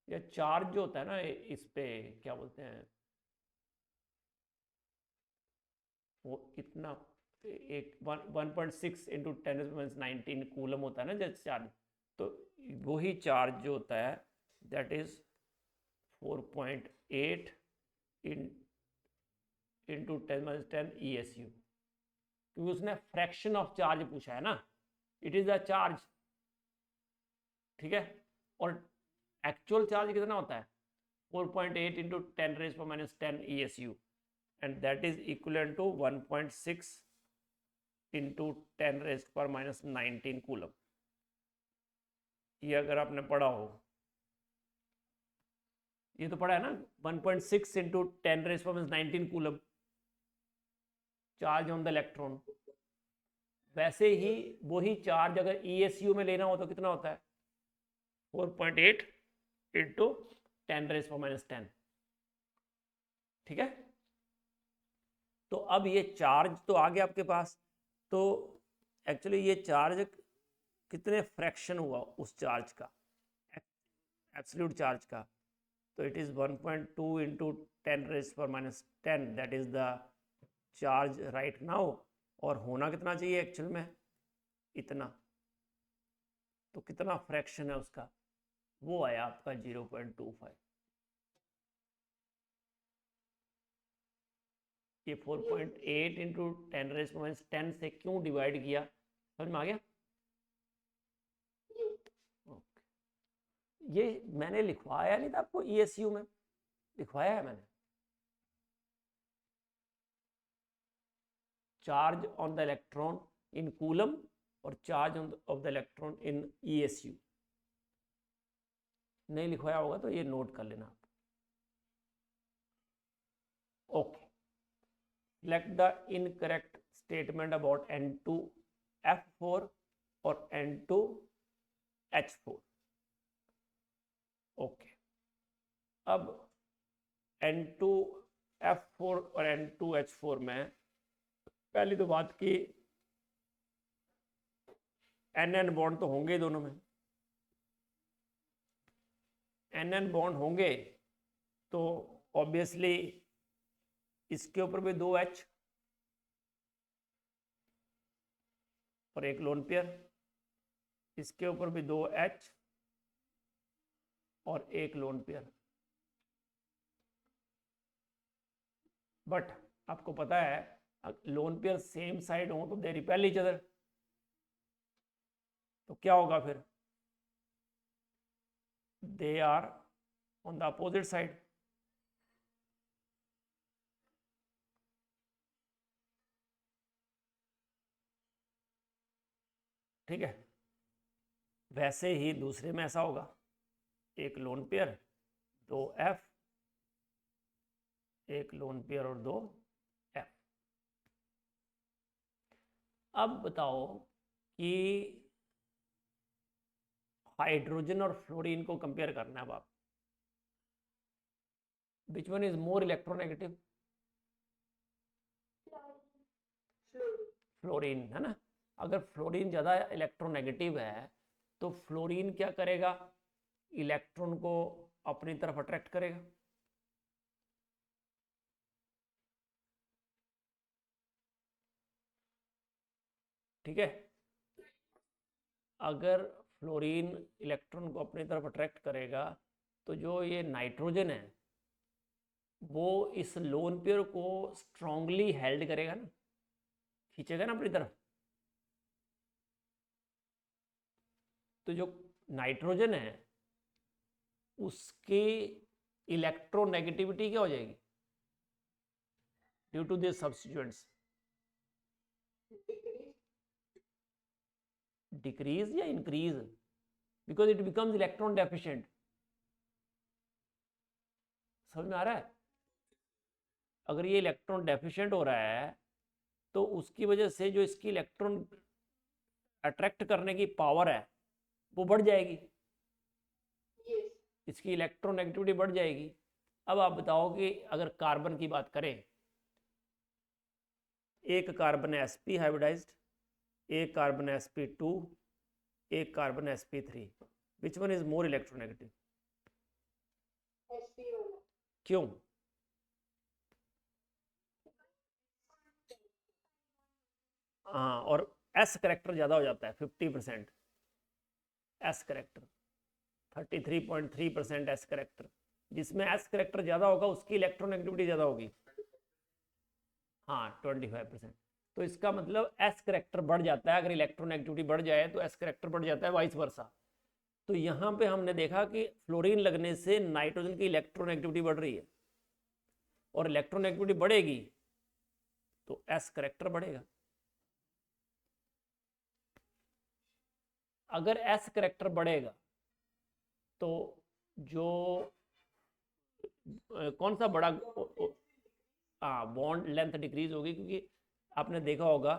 या चार्ज जो होता है ना इस पे क्या बोलते हैं, वो इतना एक 1.6 इंटू 10⁻19 कूलम होता है ना जैसे चार्ज, तो वही चार्ज जो होता है दैट इज 4.8 इंटू 10⁻10 ESU, क्योंकि उसने फ्रैक्शन ऑफ चार्ज पूछा है ना, इट इज अ चार्ज। ठीक है, और एक्चुअल चार्ज कितना होता है 4.8 into 10⁻10 ESU, and that is equivalent to 1.6 into 10⁻19 coulomb. ये अगर आपने पढ़ा हो, ये तो पढ़ा है ना, 1.6 into 10⁻19 coulomb charge on the electron. वैसे ही वही चार्ज अगर ESU में लेना हो तो कितना होता है 4.8 इंटू 10⁻10। ठीक है, तो अब ये चार्ज तो आ गया आपके पास, तो एक्चुअली ये चार्ज कितने फ्रैक्शन हुआ उस चार्ज का, एब्सोल्यूट चार्ज का, तो it is 1.2 into 10⁻10, that is the charge right now. और होना कितना चाहिए एक्चुअल में, इतना, तो कितना फ्रैक्शन है उसका, वो आया आपका 0.25। ये 4.8 इंटू 10⁻10 से क्यों डिवाइड किया, समझ में आ गया। ये मैंने लिखवाया नहीं था आपको, ESU में लिखवाया है मैंने, charge on the electron in coulomb और charge of the electron in ESU। नहीं लिखवाया होगा तो ये नोट कर लेना आप। Okay, select the incorrect statement about N2F4 और N2H4। ओके, अब N2F4 और N2H4 में पहली तो बात की NN बॉन्ड तो होंगे दोनों में, NN बॉन्ड होंगे तो ऑब्वियसली इसके ऊपर भी 2 H और एक लोन पेयर, इसके ऊपर भी 2 H और एक लोन पेयर। बट आपको पता है लोन पेयर सेम साइड हो तो दे रिपेल ईच अदर, तो क्या होगा फिर, they are on the opposite side. ठीक है, वैसे ही दूसरे में ऐसा होगा, एक लोन पेयर 2 F, एक लोन पेयर और 2 F। अब बताओ कि हाइड्रोजन और फ्लोरीन को कंपेयर करना है अब आप, which one is more electronegative, fluorine है ना। अगर फ्लोरीन ज़्यादा इलेक्ट्रोनेगेटिव है तो फ्लोरीन क्या करेगा, इलेक्ट्रॉन को अपनी तरफ अट्रैक्ट करेगा। ठीक है, अगर फ्लोरीन इलेक्ट्रॉन को अपनी तरफ अट्रैक्ट करेगा तो जो ये नाइट्रोजन है वो इस लोन पेयर को स्ट्रांगली हेल्ड करेगा ना, खींचेगा ना अपनी तरफ। तो जो नाइट्रोजन है उसकी इलेक्ट्रोनेगेटिविटी क्या हो जाएगी, due to this substituents? Decrease या increase? Because it becomes electron deficient. समझ में आ रहा है? अगर ये इलेक्ट्रॉन डेफिशिएंट हो रहा है तो उसकी वजह से जो इसकी इलेक्ट्रॉन अट्रैक्ट करने की पावर है वो बढ़ जाएगी, इसकी इलेक्ट्रॉन नेगेटिविटी बढ़ जाएगी। अब आप बताओ कि अगर कार्बन की बात करें, एक कार्बन है sp हाइब्रिडाइज्ड, एक कार्बन है sp2, एक कार्बन है sp3, which one is more electronegative? क्यों? हाँ, और s करेक्टर ज़्यादा हो जाता है 50%, s करेक्टर 33.3% s करेक्टर। जिसमें s करेक्टर ज़्यादा होगा उसकी इलेक्ट्रोनेगेटिविटी ज़्यादा होगी। हाँ 25%। तो इसका मतलब s करेक्टर बढ़ जाता है, अगर इलेक्ट्रोनेगेटिविटी बढ़ जाए तो s करेक्टर बढ़ जाता है, वाइस वर्सा। तो यहाँ पे हमने देखा कि फ्लोरीन लगने से नाइट्रोजन की इलेक्ट्रोनेगेटिविटी बढ़ रही है, और इलेक्ट्रोनेगेटिविटी बढ़ेगी तो s करेक्टर बढ़ेगा। अगर s करेक्टर बढ़ेगा तो जो कौन सा बड़ा बॉन्ड लेंथ डिक्रीज होगी, क्योंकि आपने देखा होगा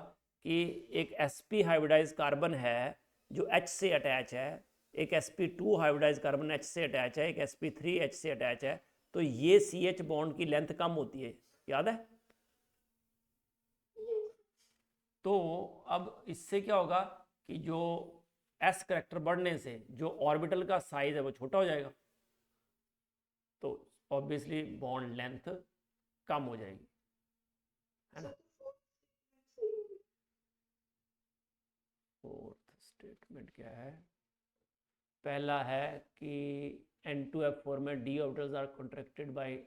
कि एक sp हाइब्रिडाइज कार्बन है जो H से अटैच है, एक sp2 हाइब्रिडाइज कार्बन H से अटैच है, एक sp3 H से अटैच है, तो ये CH बॉन्ड की लेंथ कम होती है, याद है? तो अब इससे क्या होगा कि जो s करेक्टर बढ़ने से जो ऑर्बिटल का साइज है वो छोटा हो जाएगा, तो ऑब्वियसली बॉन्ड लेंथ कम हो जाएगी, है ना? फोर्थ स्टेटमेंट क्या है? पहला है कि N2F4 में d orbitals are contracted by,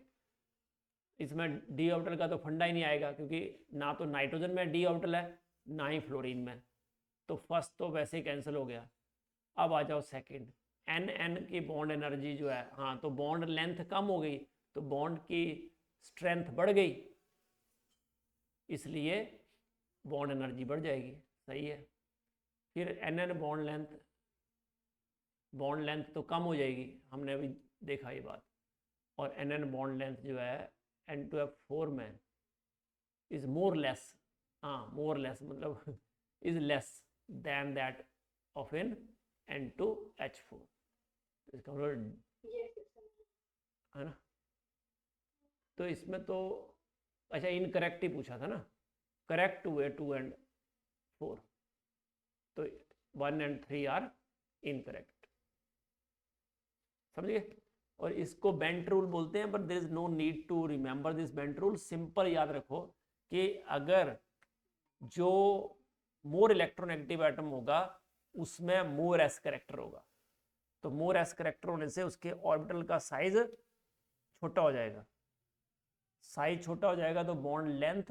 इसमें d ऑर्बिटल का तो फंडा ही नहीं आएगा, क्योंकि ना तो नाइट्रोजन में d ऑर्बिटल है ना ही फ्लोरीन में, तो फर्स्ट तो वैसे ही कैंसिल हो गया। अब आ जाओ सेकंड, N की बॉन्ड एनर्जी जो है, हाँ तो बॉन्ड लेंथ कम हो गई तो बॉन्ड की स्ट्रेंथ बढ़ गई, इसलिए बॉन्ड एनर्जी बढ़ जाएगी, सही है। फिर N बॉन्ड लेंथ तो कम हो जाएगी, हमने अभी देखा ये बात, और N बॉन्ड लेंथ जो है N2F4 में इज मोर लेस, हाँ मोर लेस मतलब is less than that of in N2H4, इसका मतलब है ना। तो इसमें तो अच्छा इनकरेक्ट ही पूछा था ना, करेक्ट हुए 2 और 4, तो 1 और 3 आर इनकरेक्ट, समझिए। और इसको बेंट रूल बोलते हैं, but there is no need to remember this bent rule. Simple याद रखो कि अगर जो मोर इलेक्ट्रोनेगेटिव एटम होगा उसमें मोर एस करेक्टर होगा, तो मोर एस करेक्टर होने से उसके ऑर्बिटल का साइज छोटा हो जाएगा, साइज छोटा हो जाएगा तो बॉन्ड लेंथ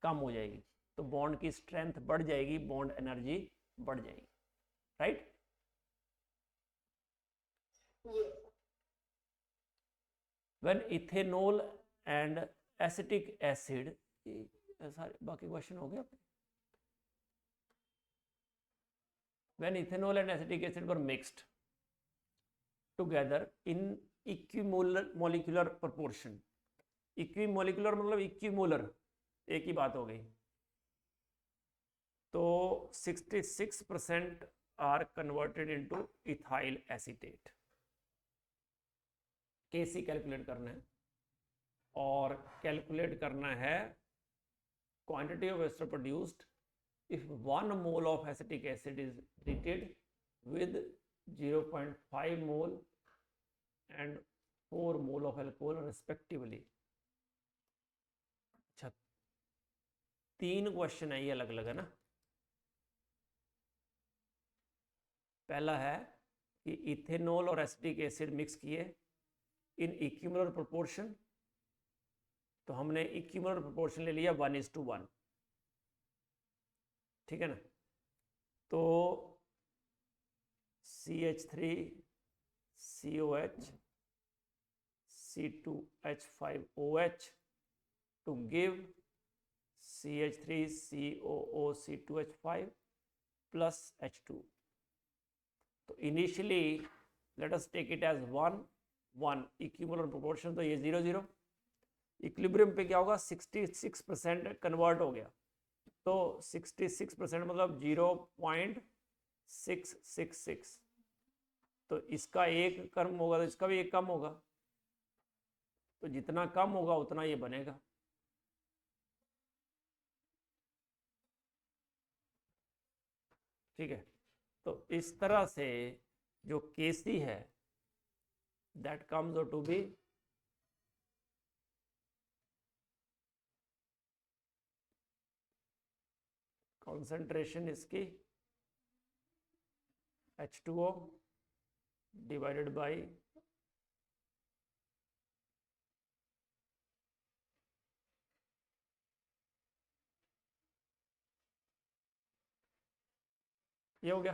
कम हो जाएगी, तो बॉन्ड की स्ट्रेंथ बढ़ जाएगी, बॉन्ड एनर्जी बढ़ जाएगी, right? When ethanol and acetic acid, सारे बाकी क्वेश्चन हो गए अपने। When ethanol and acetic acid were mixed together in equimolecular proportion, इक्विमोलिकुलर मतलब इक्विमोलर, एक ही बात हो गई, तो 66% are converted into ethyl acetate. KC calculate करना है, और कैलकुलेट करना है quantity of ester produced if 1 mole of acetic acid is treated with 0.5 mole and 4 mole of alcohol respectively. अच्छा, 3 क्वेश्चन है ये अलग अलग, है ना। पहला है कि इथेनॉल और एसिटिक एसिड मिक्स किए इन इक्विमोलर प्रोपोर्शन, तो हमने इक्विमोलर प्रोपोर्शन ले लिया 1:1, ठीक है ना। तो CH3 COH C2H5OH to give CH3COOC2H5 plus H2. तो initially let us take it as 1 1 equivalent proportion, तो ये 0 0। इक्विलिब्रियम पे क्या होगा, 66% कन्वर्ट हो गया, तो 66% मतलब 0.666, तो इसका एक कम होगा तो इसका भी एक कम होगा, तो जितना कम होगा उतना ये बनेगा। ठीक है, तो इस तरह से जो केसी है that comes out to be concentration इसकी H2O डिवाइडेड बाई ये हो गया।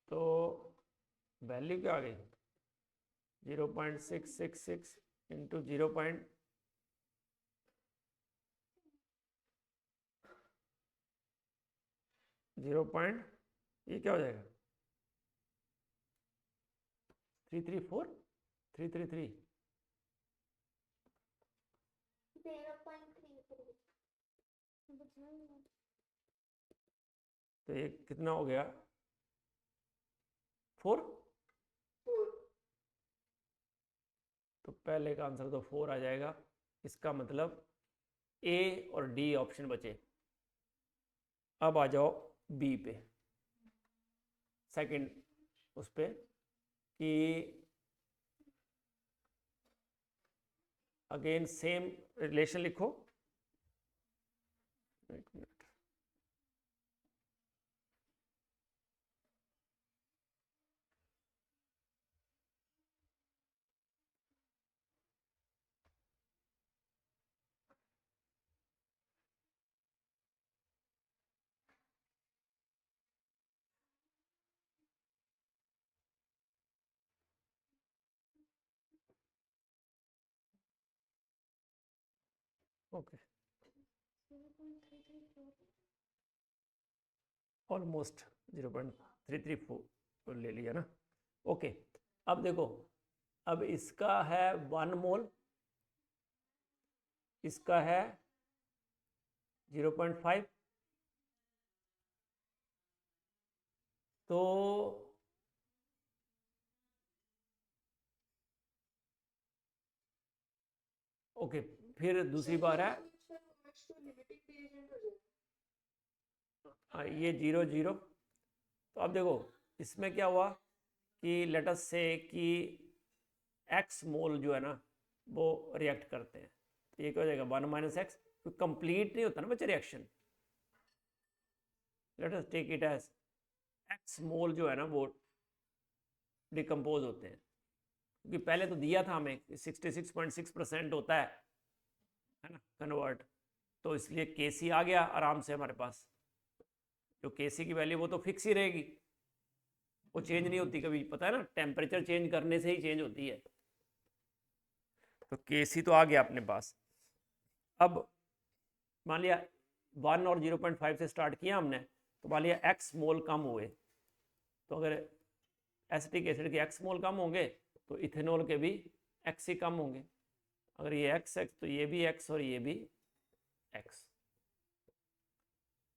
तो वैल्यू क्या आ गई, 0.666 इंटू 0. ये क्या हो जाएगा, 334 333 तो ये कितना हो गया, 4। तो पहले का आंसर तो 4 आ जाएगा, इसका मतलब ए और डी ऑप्शन बचे। अब आ जाओ बी पे, सेकंड उस पे कि अगेन सेम रिलेशन लिखो, एक मिनट, ओके ऑलमोस्ट 0.334 ले लिया ना। ओके, अब देखो, अब इसका है 1 मोल, इसका है 0.5, तो ओके, फिर दूसरी बार है ये 0 0। तो अब देखो इसमें क्या हुआ कि लेट अस से कि x मोल जो है ना वो रिएक्ट करते हैं, तो ये क्या हो जाएगा 1 माइनस एक्स, तो कंप्लीट नहीं होता ना बच्चे reaction. Let us take it as x mole जो है ना वो डिकम्पोज होते हैं, क्योंकि पहले तो दिया था हमें 66.6% होता है ना कन्वर्ट, तो इसलिए केसी आ गया आराम से हमारे पास। जो केसी की वैल्यू वो तो फिक्स ही रहेगी, वो चेंज नहीं होती कभी, पता है ना, टेम्परेचर चेंज करने से ही चेंज होती है। तो केसी तो आ गया अपने पास। अब मान लिया 1 और 0.5 से स्टार्ट किया हमने, तो मान लिया x मोल कम हुए, तो अगर एसिटिक एसिड के x मोल कम होंगे तो इथेनॉल के भी x ही कम होंगे। अगर ये x तो ये भी x और ये भी x।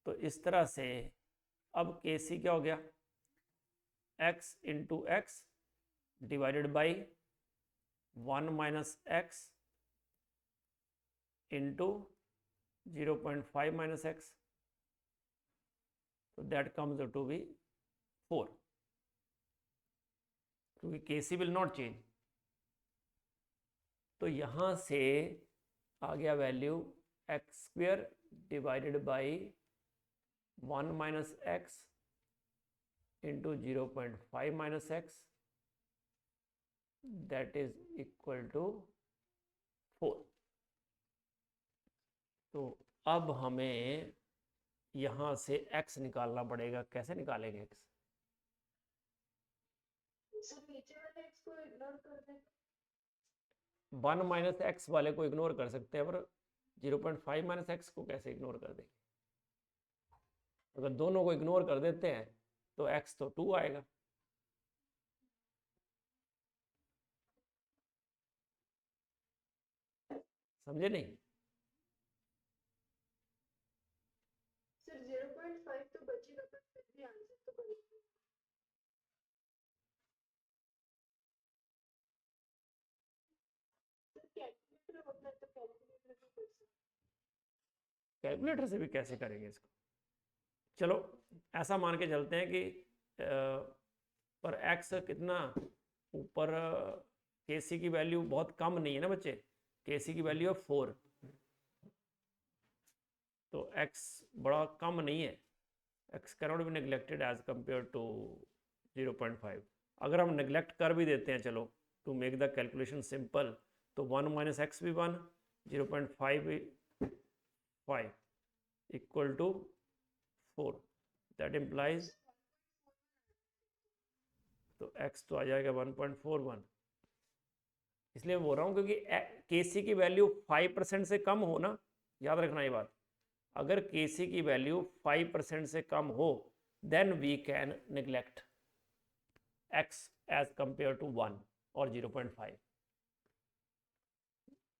तो इस तरह से अब केसी क्या हो गया, x into x divided by 1 minus X into 0.5 minus x, तो दैट कम्स टू बी 4, क्योंकि केसी विल नॉट चेंज। तो यहाँ से आ गया value X square divided by 1 minus X into 0.5 minus X, that is equal to 4। तो अब हमें यहाँ से x निकालना पड़ेगा। कैसे निकालेंगे x? सर नीचे वाले x को इग्नोर कर दें। 1 माइनस एक्स वाले को इग्नोर कर सकते हैं, पर 0.5 माइनस एक्स को कैसे इग्नोर कर देंगे? अगर दोनों को इग्नोर कर देते हैं तो एक्स तो 2 आएगा। समझे नहीं? सर 0.5 तो बचेगा पर फिर भी आंसर तो बनेगा। सर कैलकुलेटर होता है तो कैलकुलेटर से कर सकते कैलकुलेटर से भी कैसे करेंगे इसको? चलो ऐसा मान के चलते हैं कि पर एक्स कितना ऊपर, के सी की वैल्यू बहुत कम नहीं है ना बच्चे, के सी की वैल्यू है 4, तो x बड़ा कम नहीं है, x cannot be neglected as compare to 0.5। अगर हम नेग्लेक्ट कर भी देते हैं, चलो to make the calculation simple, तो 1 माइनस एक्स भी 1, 0.5 भी 5 इक्वल टू 4, दैट इम्प्लाइज, तो x तो आ जाएगा 1.41। इसलिए बोल रहा हूँ क्योंकि के सी की वैल्यू 5% से कम हो ना, याद रखना ये बात, अगर के सी की वैल्यू 5% से कम हो then we can neglect x as compare to 1 और 0.5,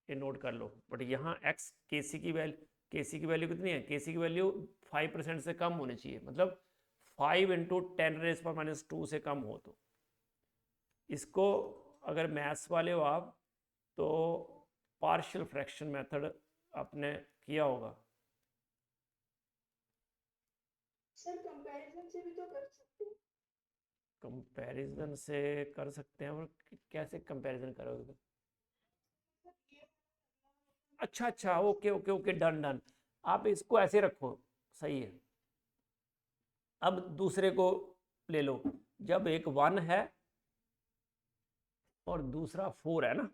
ये नोट कर लो। बट यहाँ x के सी की वैल्यू कितनी है? के सी की वैल्यू 5% से कम होनी चाहिए, मतलब 5 इंटू 10⁻²⁻² से कम हो। तो इसको अगर मैथ्स वाले हो आप तो पार्शियल फ्रैक्शन मेथड आपने किया होगा। सर कंपैरिजन से भी तो कर सकते हैं। कंपैरिजन से कर सकते हैं, और कैसे कंपैरिजन करोगे? अच्छा अच्छा, okay okay okay, done done. आप इसको ऐसे रखो, सही है। अब दूसरे को ले लो, जब एक 1 है और दूसरा 4 है ना,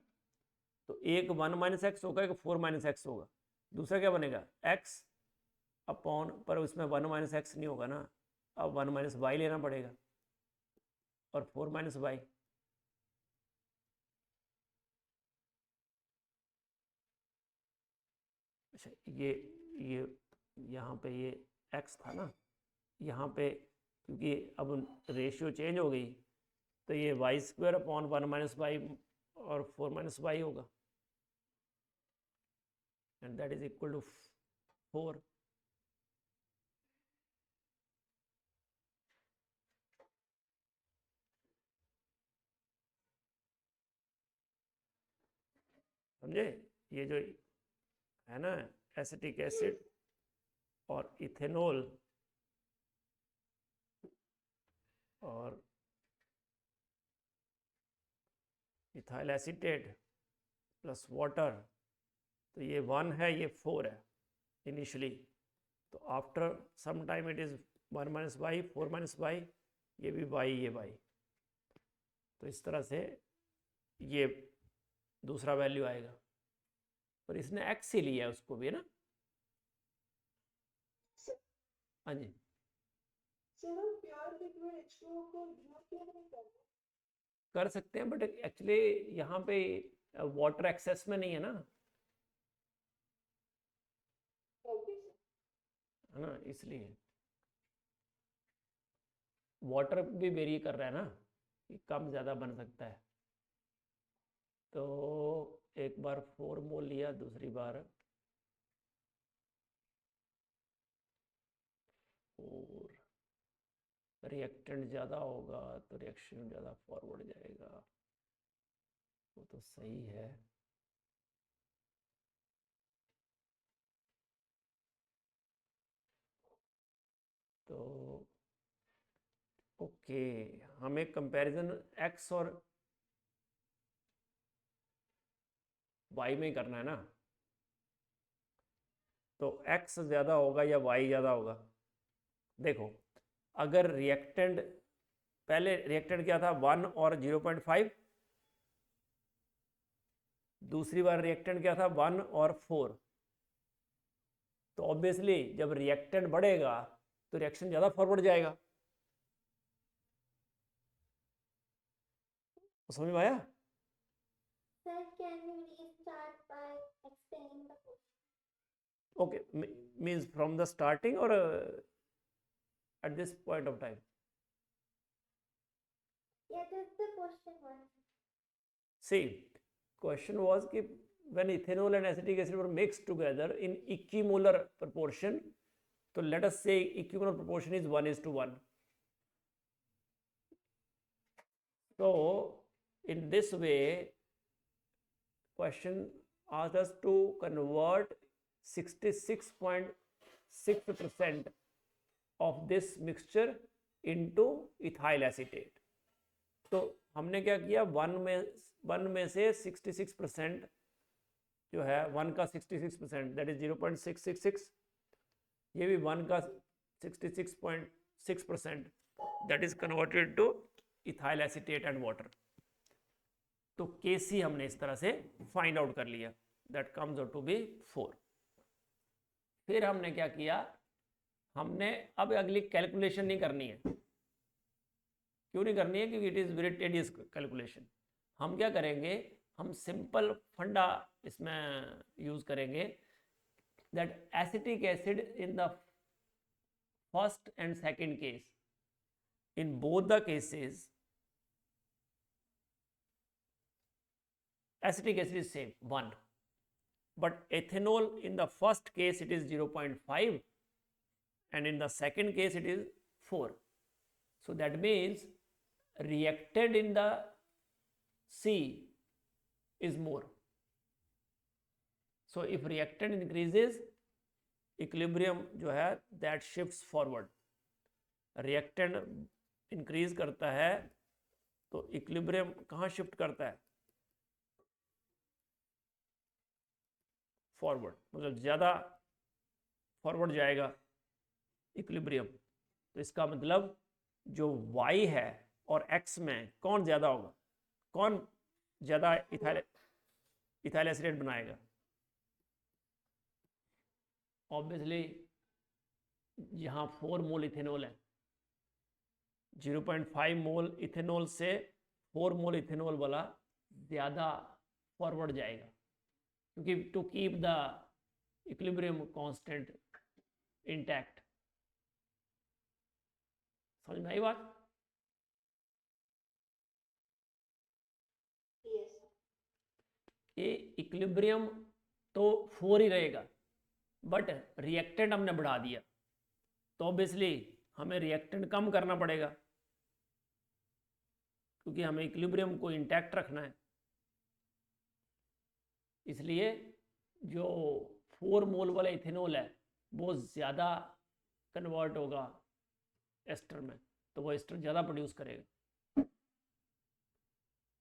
तो एक 1 माइनस एक्स होगा, एक 4 माइनस एक्स होगा। दूसरा क्या बनेगा? x अपॉन, पर उसमें 1 माइनस एक्स नहीं होगा ना, अब 1 माइनस वाई लेना पड़ेगा, और 4 माइनस वाई। अच्छा, ये यहाँ पे ये x था ना, यहाँ पे क्योंकि अब रेशियो चेंज हो गई, तो ये y² अपॉन 1 माइनस वाई और 4 माइनस वाई होगा, and that is equal to 4। समझे? ये जो है ना एसिटिक एसिड और इथेनॉल और इथाइल एसीटेट प्लस वाटर, तो ये 1 है, ये 4 है इनिशियली, तो after some time it is 1 minus Y, 4 minus Y, ये भी वाई, ये वाई। तो इस तरह से ये दूसरा वैल्यू आएगा, पर इसने एक्स ही लिया है उसको भी, है ना? हाँ जी। सर हम प्योर लिक्विड H2O को इग्नोर क्यों नहीं कर रहे? कर सकते हैं, बट एक्चुअली यहाँ पे वाटर एक्सेस में नहीं है ना, ओके सर। है ना, इसलिए वाटर भी वेरी कर रहा है ना, कि कम ज़्यादा बन सकता है। तो एक बार 4 मोल लिया, दूसरी बार 4, रिएक्टेंट ज़्यादा होगा तो रिएक्शन ज़्यादा फॉरवर्ड जाएगा, वो तो सही है। तो ओके, हमें कंपैरिजन x और y में करना है ना, तो x ज़्यादा होगा या y ज़्यादा होगा? देखो, अगर रिएक्टेंट, पहले रिएक्टेंट क्या था? 1 और 0.5, दूसरी बार रिएक्टेंट क्या था? 1 और 4। तो ऑब्वियसली जब रिएक्टेंट बढ़ेगा तो रिएक्शन ज़्यादा फॉरवर्ड जाएगा। समझ में आया? Sir, can you restart by explaining the question? Okay, means from the starting or at this point of time? Yeah, that's the question one. See, question was कि when ethanol and acetic acid were mixed together in equimolar proportion, so let us say equimolar proportion is 1:1. So in this way, question asked us to convert 66.6% of this mixture into ethyl acetate. तो हमने क्या किया, one में से 66% जो है, one का 66% that is 0.666, ये भी वन का 66.6% that is converted two ethyl acetate and water. तो Kc हमने इस तरह से फाइंड आउट कर लिया, that comes out to be 4. फिर हमने क्या किया, हमने अब अगली कैलकुलेशन नहीं करनी है. क्यों नहीं करनी है? क्योंकि it is very tedious calculation. हम क्या करेंगे, हम सिंपल फंडा इसमें यूज़ करेंगे, that acetic acid in the first and second case, in both the cases acetic acid is same 1, but ethanol in the first case it is 0.5 and in the second case it is 4. So that means reactant in the C is more. So if reactant increases, equilibrium जो है that shifts forward. reactant increase करता है तो equilibrium कहाँ shift करता है? Forward, मतलब ज़्यादा फॉरवर्ड जाएगा इक्विलिब्रियम. तो इसका मतलब जो y है और x में कौन ज़्यादा होगा, कौन ज़्यादा इथाइल एसिटेट बनाएगा? ऑब्वियसली यहाँ 4 मोल इथेनॉल है, 0.5 मोल इथेनॉल से 4 मोल इथेनॉल वाला ज़्यादा फॉरवर्ड जाएगा, क्योंकि to keep the equilibrium constant intact. समझ में आई बात? Yes. ये इक्विलिब्रियम तो 4 ही रहेगा, बट रिएक्टेंट हमने बढ़ा दिया तो ऑब्वियसली हमें रिएक्टेंट कम करना पड़ेगा, क्योंकि हमें इक्विलिब्रियम को इंटैक्ट रखना है. इसलिए जो 4 मोल वाला इथेनॉल है वो ज़्यादा कन्वर्ट होगा एस्टर में, तो वो एस्टर ज़्यादा प्रोड्यूस करेगा.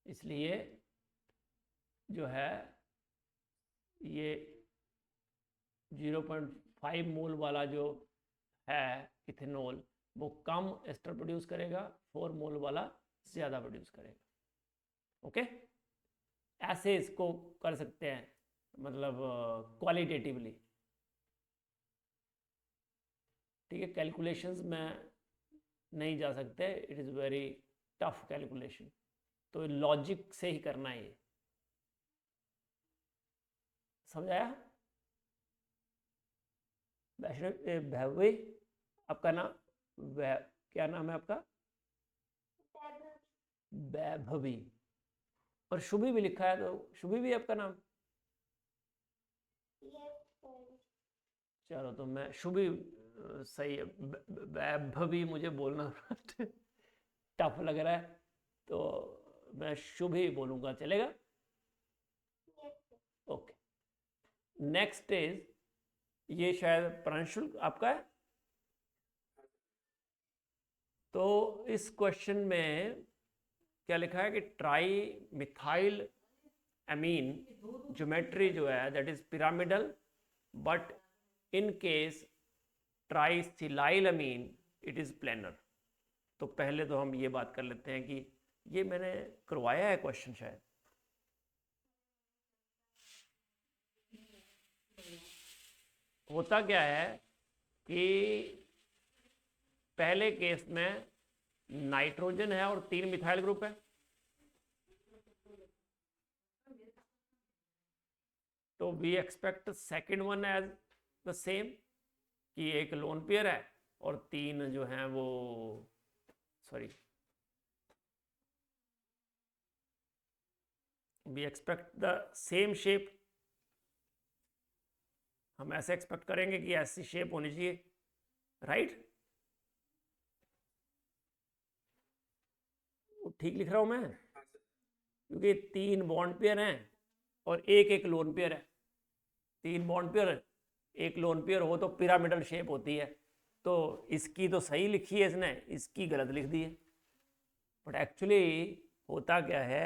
इसलिए जो है ये 0.5 मोल वाला जो है इथेनॉल वो कम एस्टर प्रोड्यूस करेगा, 4 मोल वाला ज़्यादा प्रोड्यूस करेगा. ओके, ऐसे इसको कर सकते हैं, मतलब क्वालिटेटिवली. ठीक है, कैलकुलेशंस में नहीं जा सकते, it is very tough calculation, तो लॉजिक से ही करना है. ये समझ आया? वैष्णव भैवी, आपका नाम क्या नाम है आपका? वैभवी. और शुभी भी लिखा है, तो शुभी भी आपका नाम? Yes, sir. चलो, तो मैं शुभी सही है. वैभवी मुझे बोलना टफ लग रहा है, तो मैं शुभी बोलूँगा, चलेगा? Yes, sir. Okay. Next is, ये शायद प्रांशुल आपका है. तो इस क्वेश्चन में क्या लिखा है कि ट्राई मिथाइल एमीन ज्योमेट्री जो है that is pyramidal, but in case trisilyl amine it is planar. तो पहले तो हम ये बात कर लेते हैं कि ये मैंने करवाया है क्वेश्चन शायद. होता क्या है कि पहले केस में नाइट्रोजन है और 3 मिथाइल ग्रुप है. तो we expect second one as the same, कि एक लोन पेयर है और 3 जो हैं वो, sorry, we expect the same shape. हम ऐसे एक्सपेक्ट करेंगे कि ऐसी शेप होनी चाहिए, राइट? ठीक लिख रहा हूं मैं? हाँ सर। क्योंकि 3 बॉन्ड पेयर हैं और एक लोन पेयर है। 3 बॉन्ड पेयर, एक लोन पेयर हो तो पिरामिडल शेप होती है। तो इसकी तो सही लिखी है इसने, इसकी गलत लिख दी है। बट एक्चुअली होता क्या है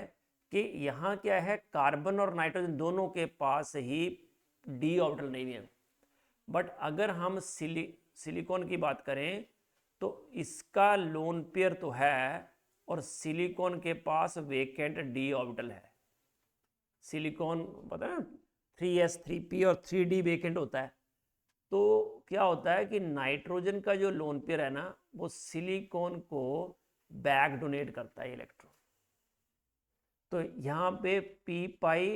कि यहाँ क्या है, कार्बन और नाइट्रोजन दोनों के पास ही डी ऑर्बिटल नहीं है। बट अगर हम सिलिकॉन की बात करें तो इसका लोन पेयर तो है और सिलिकॉन के पास वेकेंट डी ऑर्बिटल है। सिलिकॉन पता है 3s 3p और 3d वेकेंट होता है। तो क्या होता है कि नाइट्रोजन का जो लोन पेयर है ना, वो सिलिकॉन को बैक डोनेट करता है इलेक्ट्रॉन। तो यहाँ पे p पाई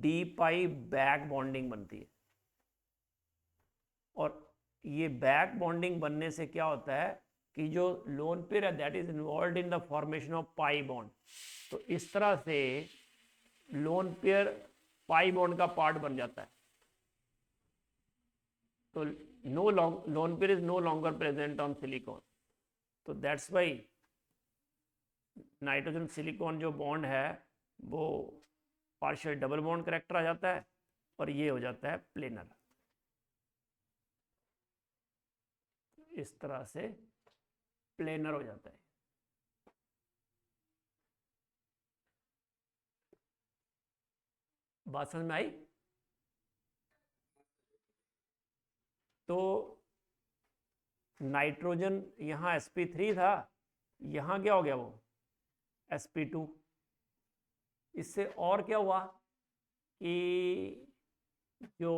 d पाई बैक बॉन्डिंग बनती है, और ये बैक बॉन्डिंग बनने से क्या होता है कि जो लोन पेयर है that is involve in the formation of pi bond. तो इस तरह से लोन पेयर पाई बॉन्ड का पार्ट बन जाता है। तो lone pair is no longer present on silicon. तो दैट्स वाई नाइट्रोजन सिलिकॉन जो बॉन्ड है वो पार्शियल डबल बॉन्ड करेक्टर आ जाता है और ये हो जाता है प्लेनर। इस तरह से प्लेनर हो जाता है। बात समझ में आई? तो नाइट्रोजन यहाँ sp3 था, यहाँ क्या हो गया वो sp2। इससे और क्या हुआ कि जो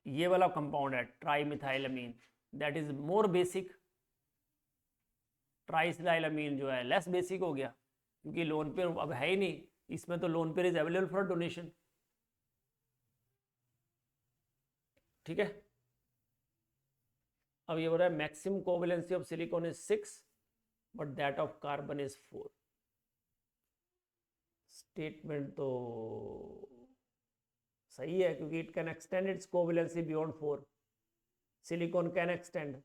ये वाला कंपाउंड है ट्राईमिथाइलअमीन, दैट इज मोर बेसिक। ट्राईसिलाइलअमीन जो है लेस बेसिक हो गया, क्योंकि लोन पेयर अब है ही नहीं इसमें। तो lone pair is available for donation. ठीक है, अब ये हो रहा है maximum covalency of silicon is 6 but that of carbon is 4। Statement तो सही है, क्योंकि it can extend its covalency beyond 4। Silicon can extend.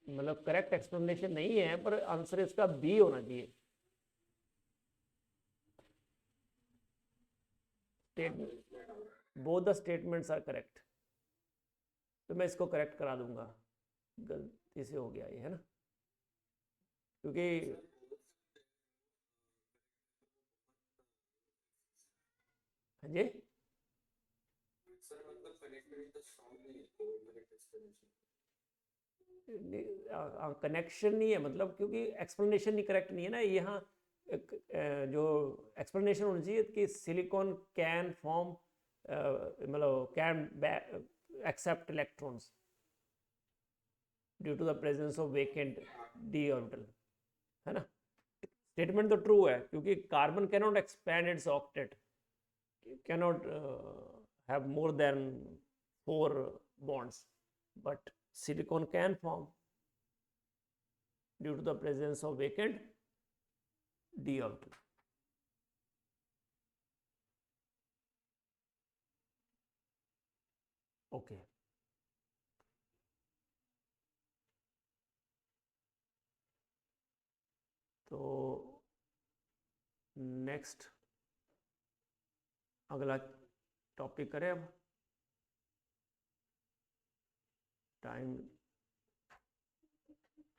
मतलब करेक्ट एक्सप्लेनेशन नहीं है, पर आंसर इसका बी होना चाहिए। Both the statements are correct. तो मैं इसको करेक्ट करा दूंगा, गलती से हो गया ये, है ना? क्योंकि हाँ जी, सर मतलब कनेक्टेड तो स्ट्रांग नहीं है, तो करेक्ट एक्सप्लेनेशन। कनेक्शन नहीं है मतलब, क्योंकि एक्सप्लेनेशन नहीं करेक्ट नहीं है ना यहाँ। जो एक्सप्लेनेशन होनी चाहिए कि सिलिकॉन कैन फॉर्म, मतलब can accept electrons due to the presence of vacant D orbital, है ना? स्टेटमेंट तो ट्रू है, क्योंकि carbon cannot expand its octet, cannot have more than 4 bonds, but silicon can form due to the presence of vacant d orbital. Okay. तो next अगला topic करें अब। Time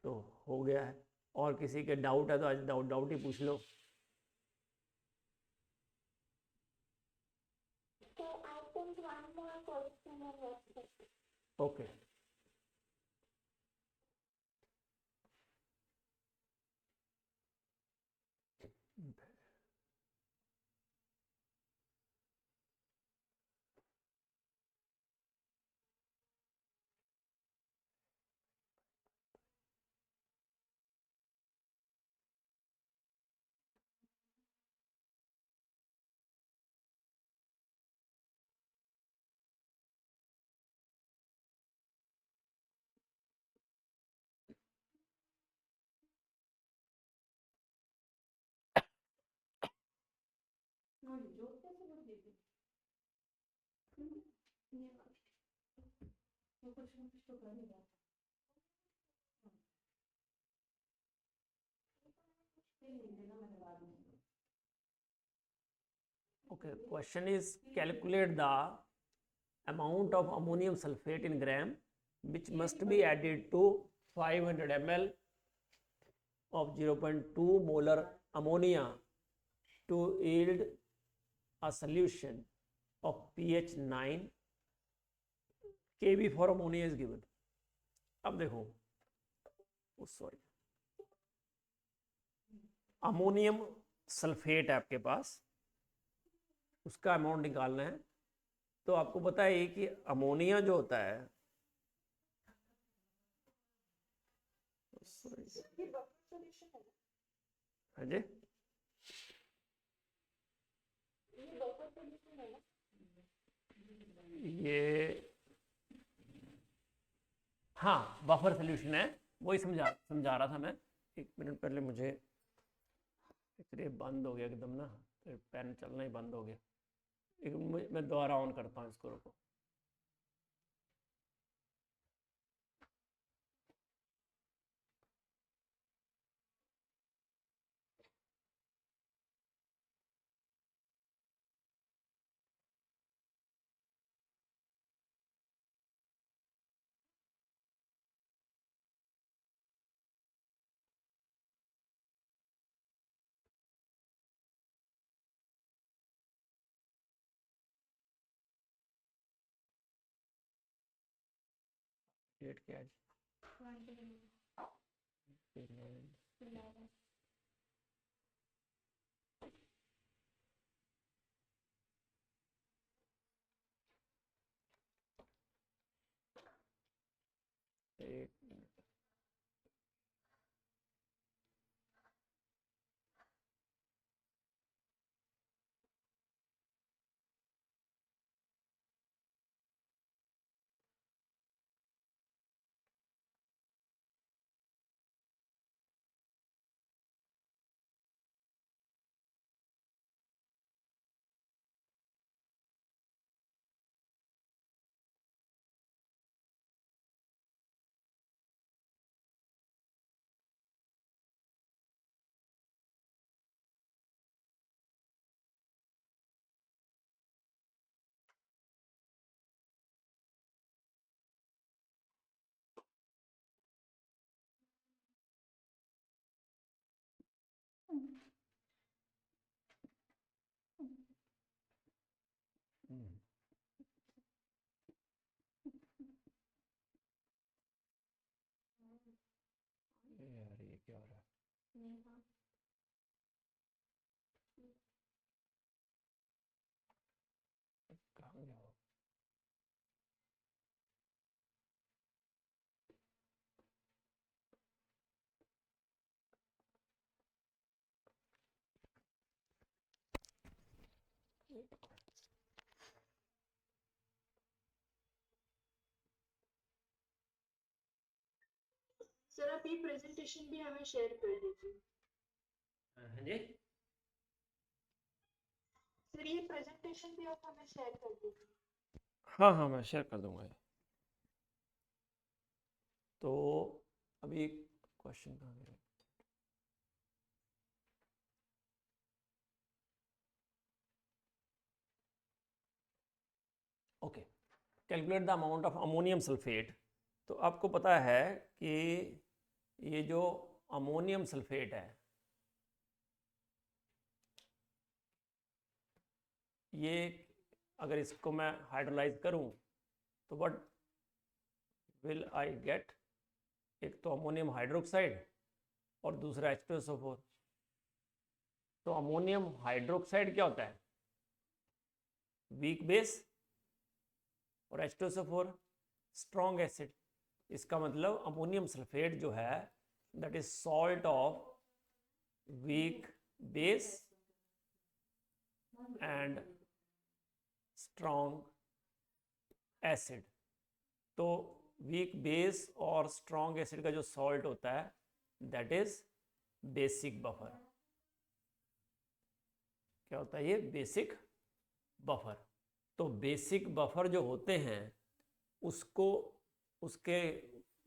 तो हो गया है, और किसी के डाउट है तो आज डाउट ही पूछ लो। So I think one more question and that's it. Okay, Okay, question is calculate the amount of ammonium sulfate in gram which must be added to 500 ml of 0.2 molar ammonia to yield a solution of pH 9. Kb for ammonia is given. अब देखो, sorry, ammonium sulphate है आपके पास, उसका amount निकालना है। तो आपको पता है कि अमोनिया जो होता है, ये बफर सॉल्यूशन है ना? हाँ जी, ये बफर सॉल्यूशन है ना? ये हाँ बफर सोल्यूशन है, वही समझा रहा था मैं। एक मिनट पहले मुझे इसलिए बंद हो गया एकदम ना, फिर पेन चलना ही बंद हो गया। मैं दोबारा ऑन करता हूँ इसको, रुको। डेट क्या है? 11. एक मिनट। यार ये क्या हो रहा है? कहाँ गया वो? सर आप ये प्रेजेंटेशन भी हमें शेयर कर दीजिए। हाँ जी, सर ये प्रेजेंटेशन भी आप हमें शेयर कर दीजिए। हाँ हाँ मैं शेयर कर दूंगा ये। तो अभी क्वेश्चन कहाँ गया? Okay, calculate the amount of ammonium sulphate. तो आपको पता है कि ये जो अमोनियम सल्फेट है, ये अगर इसको मैं हाइड्रोलाइज करूं तो व्हाट विल आई गेट? एक तो अमोनियम हाइड्रोक्साइड और दूसरा H2SO4। तो अमोनियम हाइड्रोक्साइड क्या होता है? वीक बेस, और H2SO4 स्ट्रॉन्ग एसिड। इसका मतलब अमोनियम सल्फेट जो है that is salt of weak base and strong acid. तो वीक बेस और स्ट्रॉन्ग एसिड का जो सॉल्ट होता है दैट इज बेसिक बफर। क्या होता है ये बेसिक बफर। तो बेसिक बफर जो होते हैं उसको उसके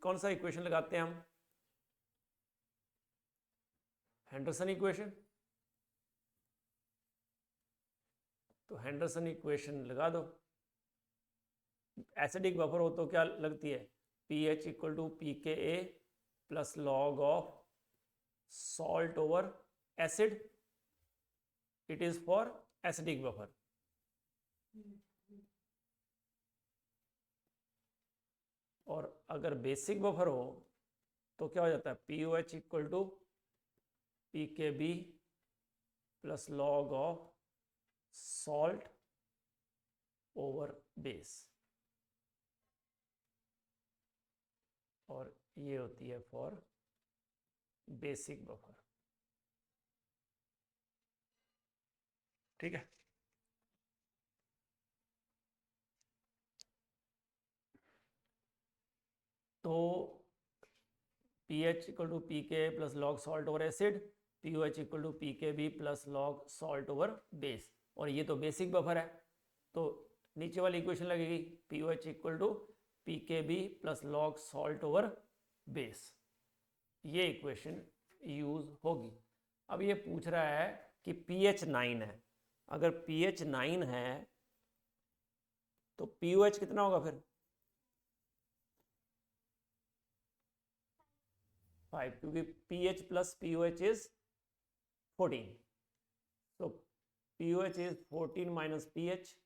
कौन सा इक्वेशन लगाते हैं हम, हेंडरसन इक्वेशन। तो हेंडरसन इक्वेशन लगा दो। एसिडिक बफर हो तो क्या लगती है, P H equal to P K A plus log of salt over acid, it is for acidic buffer. और अगर बेसिक बफर हो तो क्या हो जाता है, P O H equal to P K B plus log of salt over base, और ये होती है फॉर बेसिक बफर। ठीक है। तो P H equal to P K plus log salt over acid, P O H equal to P K B plus log salt over base, और ये तो बेसिक बफर है। तो नीचे वाली इक्वेशन लगेगी P O H equal to P K B plus log salt over base, ये equation use होगी। अब ये पूछ रहा है कि पी एच 9 है, अगर पी एच 9 है तो पी ओ एच कितना होगा फिर 5, क्योंकि P H plus P O H is 14, so POH is 14 minus pH,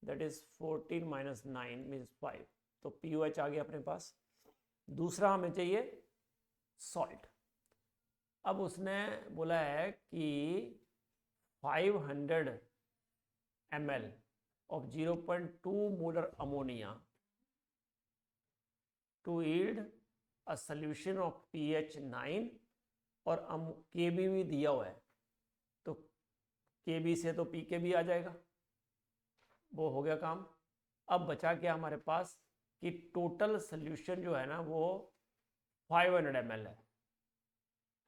that is 14 minus 9 means 5, तो POH आ गया अपने पास। दूसरा हमें चाहिए सॉल्ट। अब उसने बोला है कि 500 ml of 0.2 molar ammonia to yield a solution of pH 9, और Kb भी दिया हुआ है, तो Kb से तो Pkb आ जाएगा, वो हो गया काम। अब बचा क्या हमारे पास कि टोटल सोल्यूशन जो है ना वो 500 ml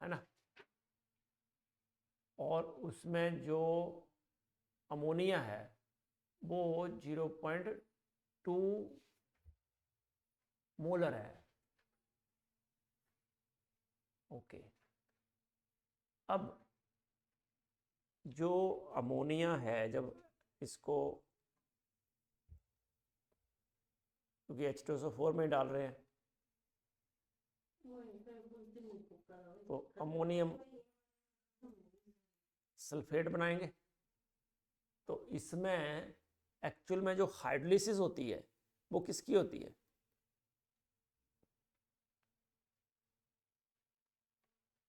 है ना, और उसमें जो अमोनिया है वो 0.2 मोलर है। ओके, अब जो अमोनिया है जब इसको, क्योंकि H2SO4 में डाल रहे हैं तो अमोनियम सल्फेट बनाएंगे, तो इसमें एक्चुअल में जो हाइड्रोलिसिस होती है वो किसकी होती है,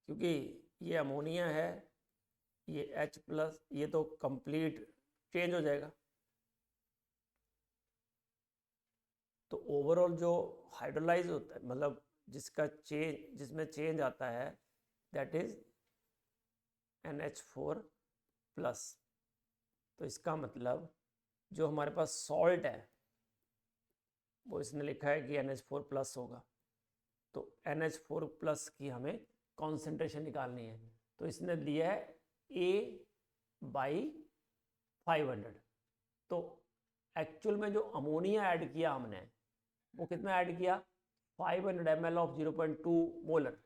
क्योंकि ये अमोनिया है, ये H+, ये तो कंप्लीट चेंज हो जाएगा। तो ओवरऑल जो हाइड्रोलाइज होता है, मतलब जिसमें चेंज आता है, दैट इज NH4+। तो इसका मतलब जो हमारे पास सॉल्ट है वो इसने लिखा है कि NH4+ होगा, तो NH4+ की हमें कॉन्सेंट्रेशन निकालनी है। तो इसने दिया है A/500, तो एक्चुअल में जो अमोनिया ऐड किया हमने वो कितना ऐड किया, 500 ml ऑफ 0.2 मोलर,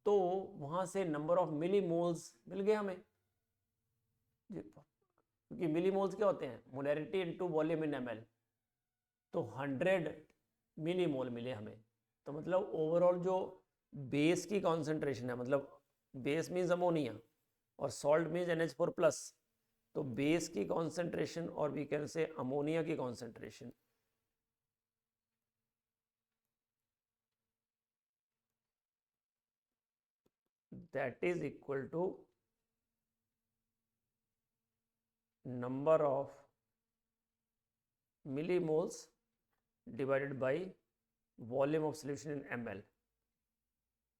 तो वहाँ से नंबर ऑफ मिली मोल्स मिल गए हमें, क्योंकि मिली मोल्स क्या होते हैं, मोलैरिटी इनटू वॉल्यूम इन ml, तो 100 मिली मोल मिले हमें। तो मतलब ओवरऑल जो बेस की कॉन्सेंट्रेशन है, मतलब बेस मीन्स अमोनिया और सॉल्ट मीन्स NH4+, तो बेस की कॉन्सेंट्रेशन और वी कैन से अमोनिया की concentration that is equal to number of millimoles divided by volume of solution in ml,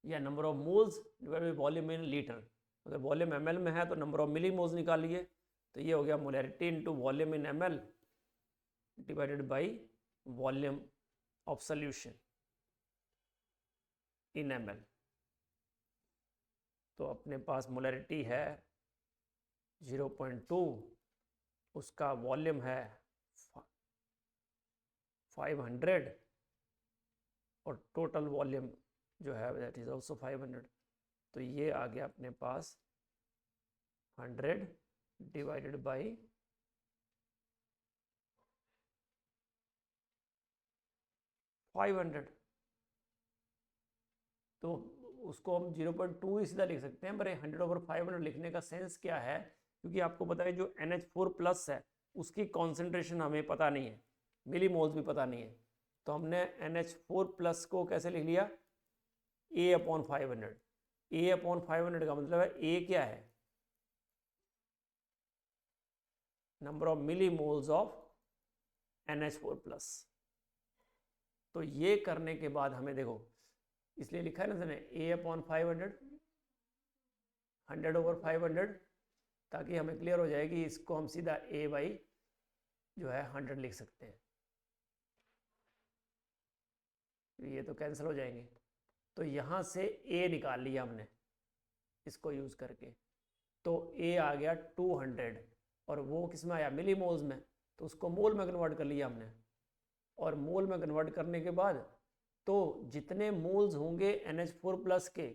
या number of moles divided by volume in litre. अगर volume ml में है तो number of millimoles निकालिए, तो ये हो गया molarity into volume in ml divided by volume of solution in ml। तो अपने पास मोलैरिटी है 0.2, उसका वॉल्यूम है 500 और टोटल वॉल्यूम जो है दैट इज ऑल्सो 500। तो ये आ गया अपने पास 100 डिवाइडेड बाई 500। तो उसको हम 0.2 ही सीधा लिख सकते हैं, पर 100/500 लिखने का सेंस क्या है, क्योंकि आपको पता है जो NH4+ है उसकी कॉन्सेंट्रेशन हमें पता नहीं है, मिली मोल्स भी पता नहीं है। तो हमने NH4+ को कैसे लिख लिया, A/500। A/500 का मतलब है A क्या है, number of millimoles of NH4+। तो ये करने के बाद हमें देखो, इसलिए लिखा है ना मैंने A/500, 100/500, ताकि हमें क्लियर हो जाए कि इसको हम सीधा A/ जो है 100 लिख सकते हैं। ये तो कैंसिल हो जाएंगे। तो यहाँ से A निकाल लिया हमने इसको यूज़ करके, तो A आ गया 200 और वो किस में आया, मिली मोल्स में, तो उसको मोल में कन्वर्ट कर लिया हमने। और मोल में कन्वर्ट करने के बाद तो जितने मोल्स होंगे NH4+ के,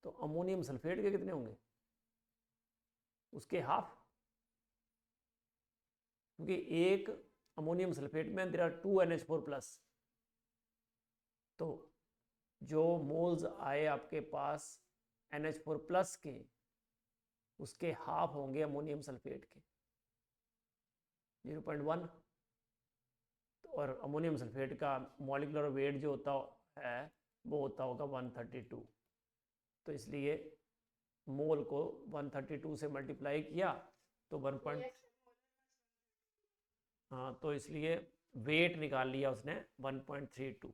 तो अमोनियम सल्फेट के कितने होंगे, उसके हाफ, क्योंकि एक अमोनियम सल्फेट में देयर आर 2 NH4+। तो जो मोल्स आए आपके पास NH4+ के, उसके हाफ होंगे अमोनियम सल्फेट के, 0.1। और अमोनियम सल्फेट का मॉलिक्यूलर वेट जो होता है वो होता होगा 132। तो इसलिए मोल को 132 से मल्टीप्लाई किया तो 1. हाँ, तो इसलिए वेट निकाल लिया उसने 1.32।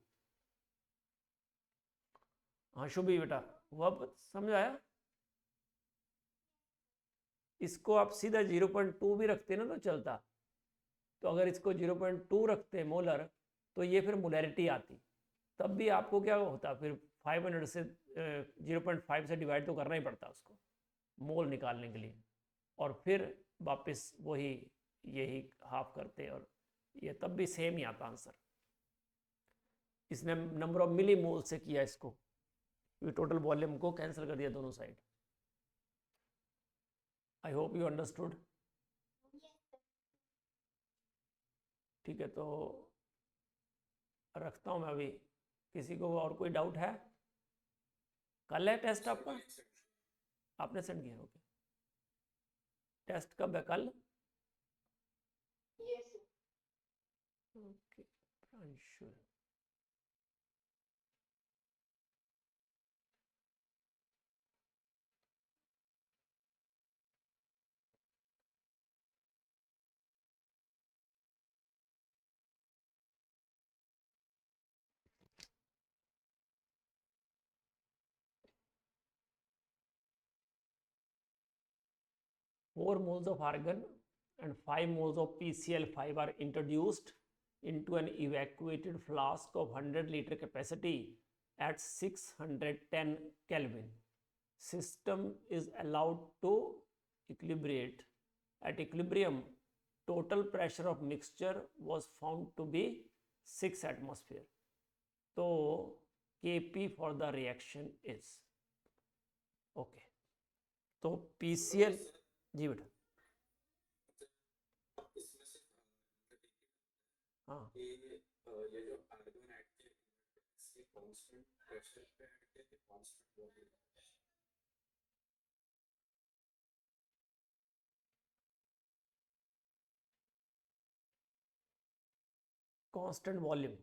हाँ शुभी बेटा, वो अब समझ आया। इसको आप सीधा 0.2 भी रखते ना तो चलता, तो अगर इसको 0.2 रखते मोलर तो ये फिर मोलैरिटी आती, तब भी आपको क्या होता, फिर 500 से 0.5 से डिवाइड तो करना ही पड़ता उसको मोल निकालने के लिए, और फिर वापस वही यही हाफ करते, और ये तब भी सेम ही आता आंसर। इसने नंबर ऑफ मिली मोल से किया इसको, ये टोटल वॉल्यूम को कैंसिल कर दिया दोनों side. I hope you understood. ठीक है, तो रखता हूँ मैं अभी। किसी को और कोई डाउट है? कल है टेस्ट आपका? आपने सेंड किया? ओके, टेस्ट कब है, कल? Yes, sir. Okay, Pranshul. Four moles of argon and 5 moles of PCl5 are introduced into an evacuated flask of 100-liter capacity at 610 Kelvin. System is allowed to equilibrate. At equilibrium, total pressure of mixture was found to be 6 atmosphere. So Kp for the reaction is okay. तो PCl, जी बेटा। इसमें से हाँ, ये जो argon add किया इसके constant pressure पे ऐड किया कि constant volume? Constant volume.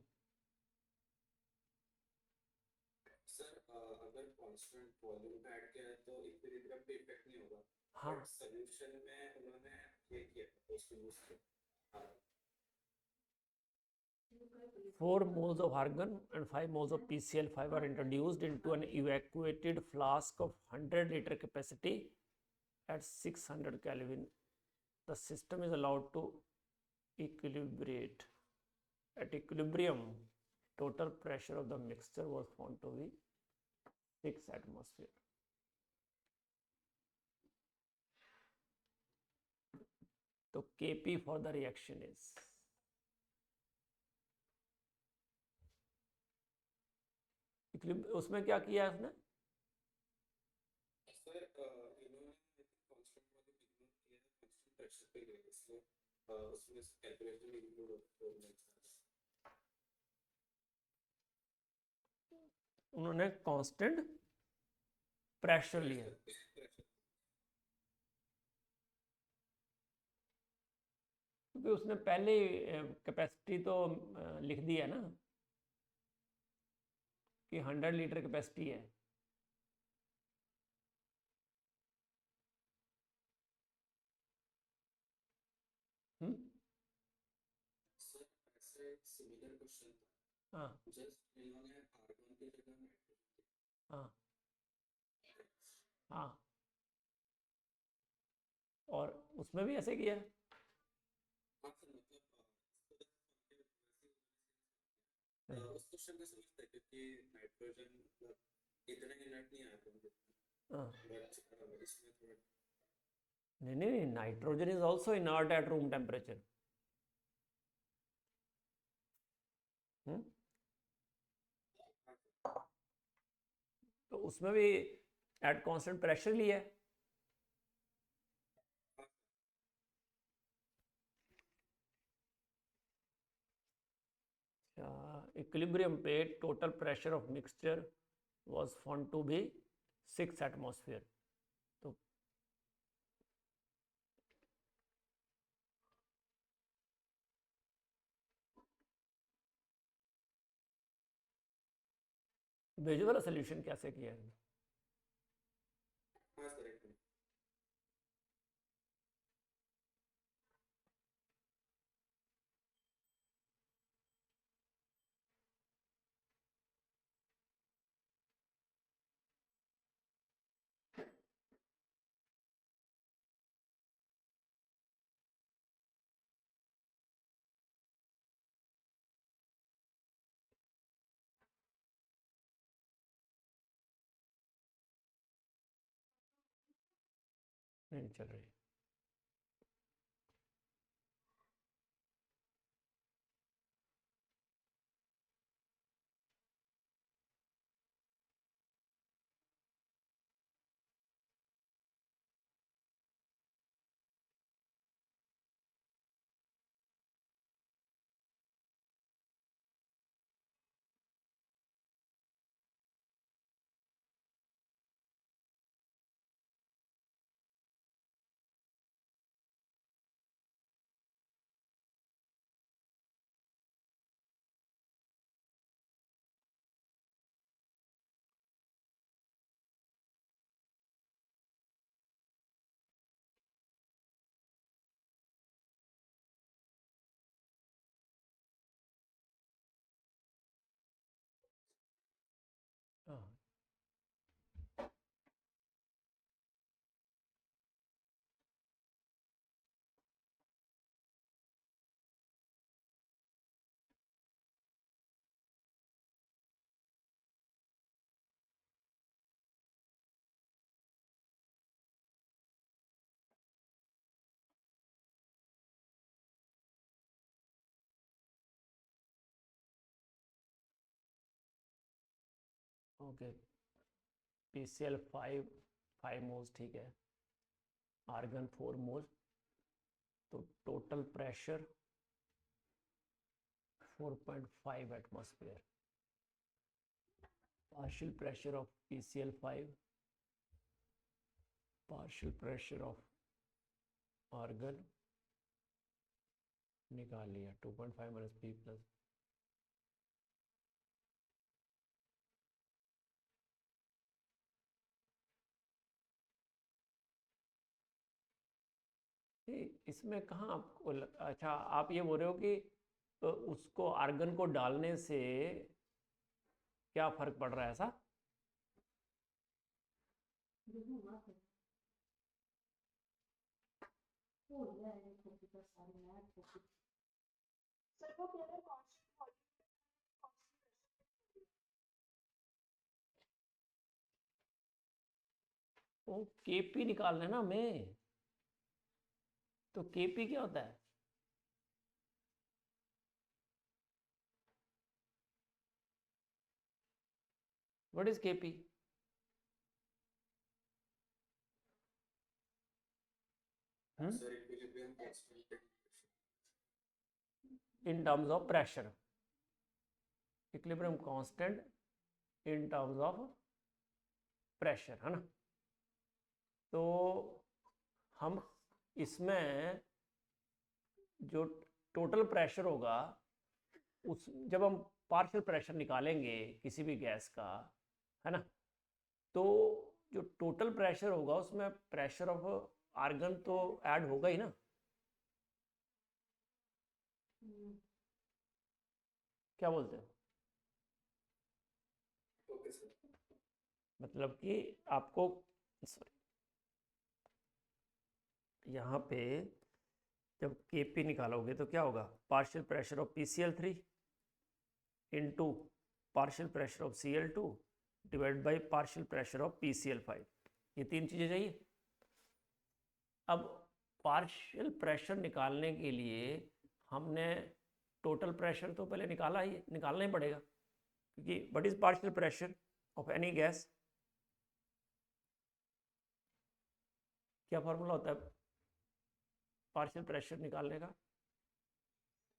Sir अगर कांस्टेंट वॉल्यूम पे ऐड किया है तो इक्विलिब्रियम पे इफेक्ट नहीं होगा। हाँ, सॉल्यूशन में उन्होंने ये किया उसको यूज किया। 4 moles of argon and 5 moles of PCl5 are introduced into an evacuated flask of 100-liter capacity at 600 Kelvin. The system is allowed to equilibrate. At equilibrium, total pressure of the mixture was found to be 6 atmosphere. तो Kp for the reaction is, उसमें क्या किया है उसने, sir इन्होंने constant वाली बिल्कुल किया है, कांस्टेंट प्रेशर पे लिया है, इसलिए उसमें कैलकुलेशन इंक्लूड होगा। उन्होंने कांस्टेंट प्रेशर लिया, क्योंकि उसने पहले कैपेसिटी तो लिख दी है ना कि 100 लीटर कैपेसिटी है। हम्म, सर ऐसे सिमिलर क्वेश्चन था, हाँ जस्ट इन्होंने आर्गन की जगह नाइट्रोजन हाँ हाँ, और उसमें भी ऐसे किया। हाँ सर मतलब उस क्वेश्चन में समझते हैं क्योंकि नाइट्रोजन मतलब इतने इनर्ट नहीं आया था हाँ, बट इसमें थोड़ा नहीं नहीं, nitrogen is also inert at room temperature. तो उसमें भी एट कांस्टेंट प्रेशर लिया है। इक्विलिब्रियम पे total pressure of mixture was found to be 6 atmosphere। तो भेजो वाला सोल्यूशन कैसे किया है? हाँ सर एकदम नहीं चल रही। हाँ ओके, PCl 5 मोल्स ठीक है, आर्गन 4 मोल, तो total pressure 4.5 atmosphere. Partial pressure of PCl 5, partial pressure of argon निकाल लिया, 2.5 माइनस P प्लस, इसमें कहाँ आपको अच्छा आप ये बोल रहे हो कि उसको आर्गन को डालने से क्या फर्क पड़ रहा है ऐसा? सर वो कह रहे हैं कांस्टेंट वॉल्यूम कांस्टेंट वो Kp निकालना है ना हमें, तो केपी क्या होता है? What is KP? Sir, equilibrium constant. In terms of pressure, equilibrium constant in terms of pressure, है ना। तो हम इसमें जो टोटल प्रेशर होगा उस जब हम पार्शियल प्रेशर निकालेंगे किसी भी गैस का, है ना, तो जो टोटल प्रेशर होगा उसमें प्रेशर ऑफ आर्गन तो ऐड होगा ही ना। क्या बोलते हो? Okay, sir. मतलब कि आपको यहाँ पे जब Kp निकालोगे तो क्या होगा? Partial pressure of PCl3 into partial pressure of Cl2 divide by partial pressure of PCl5। ये तीन चीज़ें चाहिए। अब पार्शियल प्रेशर निकालने के लिए हमने टोटल प्रेशर तो पहले निकालना ही पड़ेगा, क्योंकि what is partial pressure of any gas? क्या फॉर्मूला होता है पार्शियल प्रेशर निकालने का?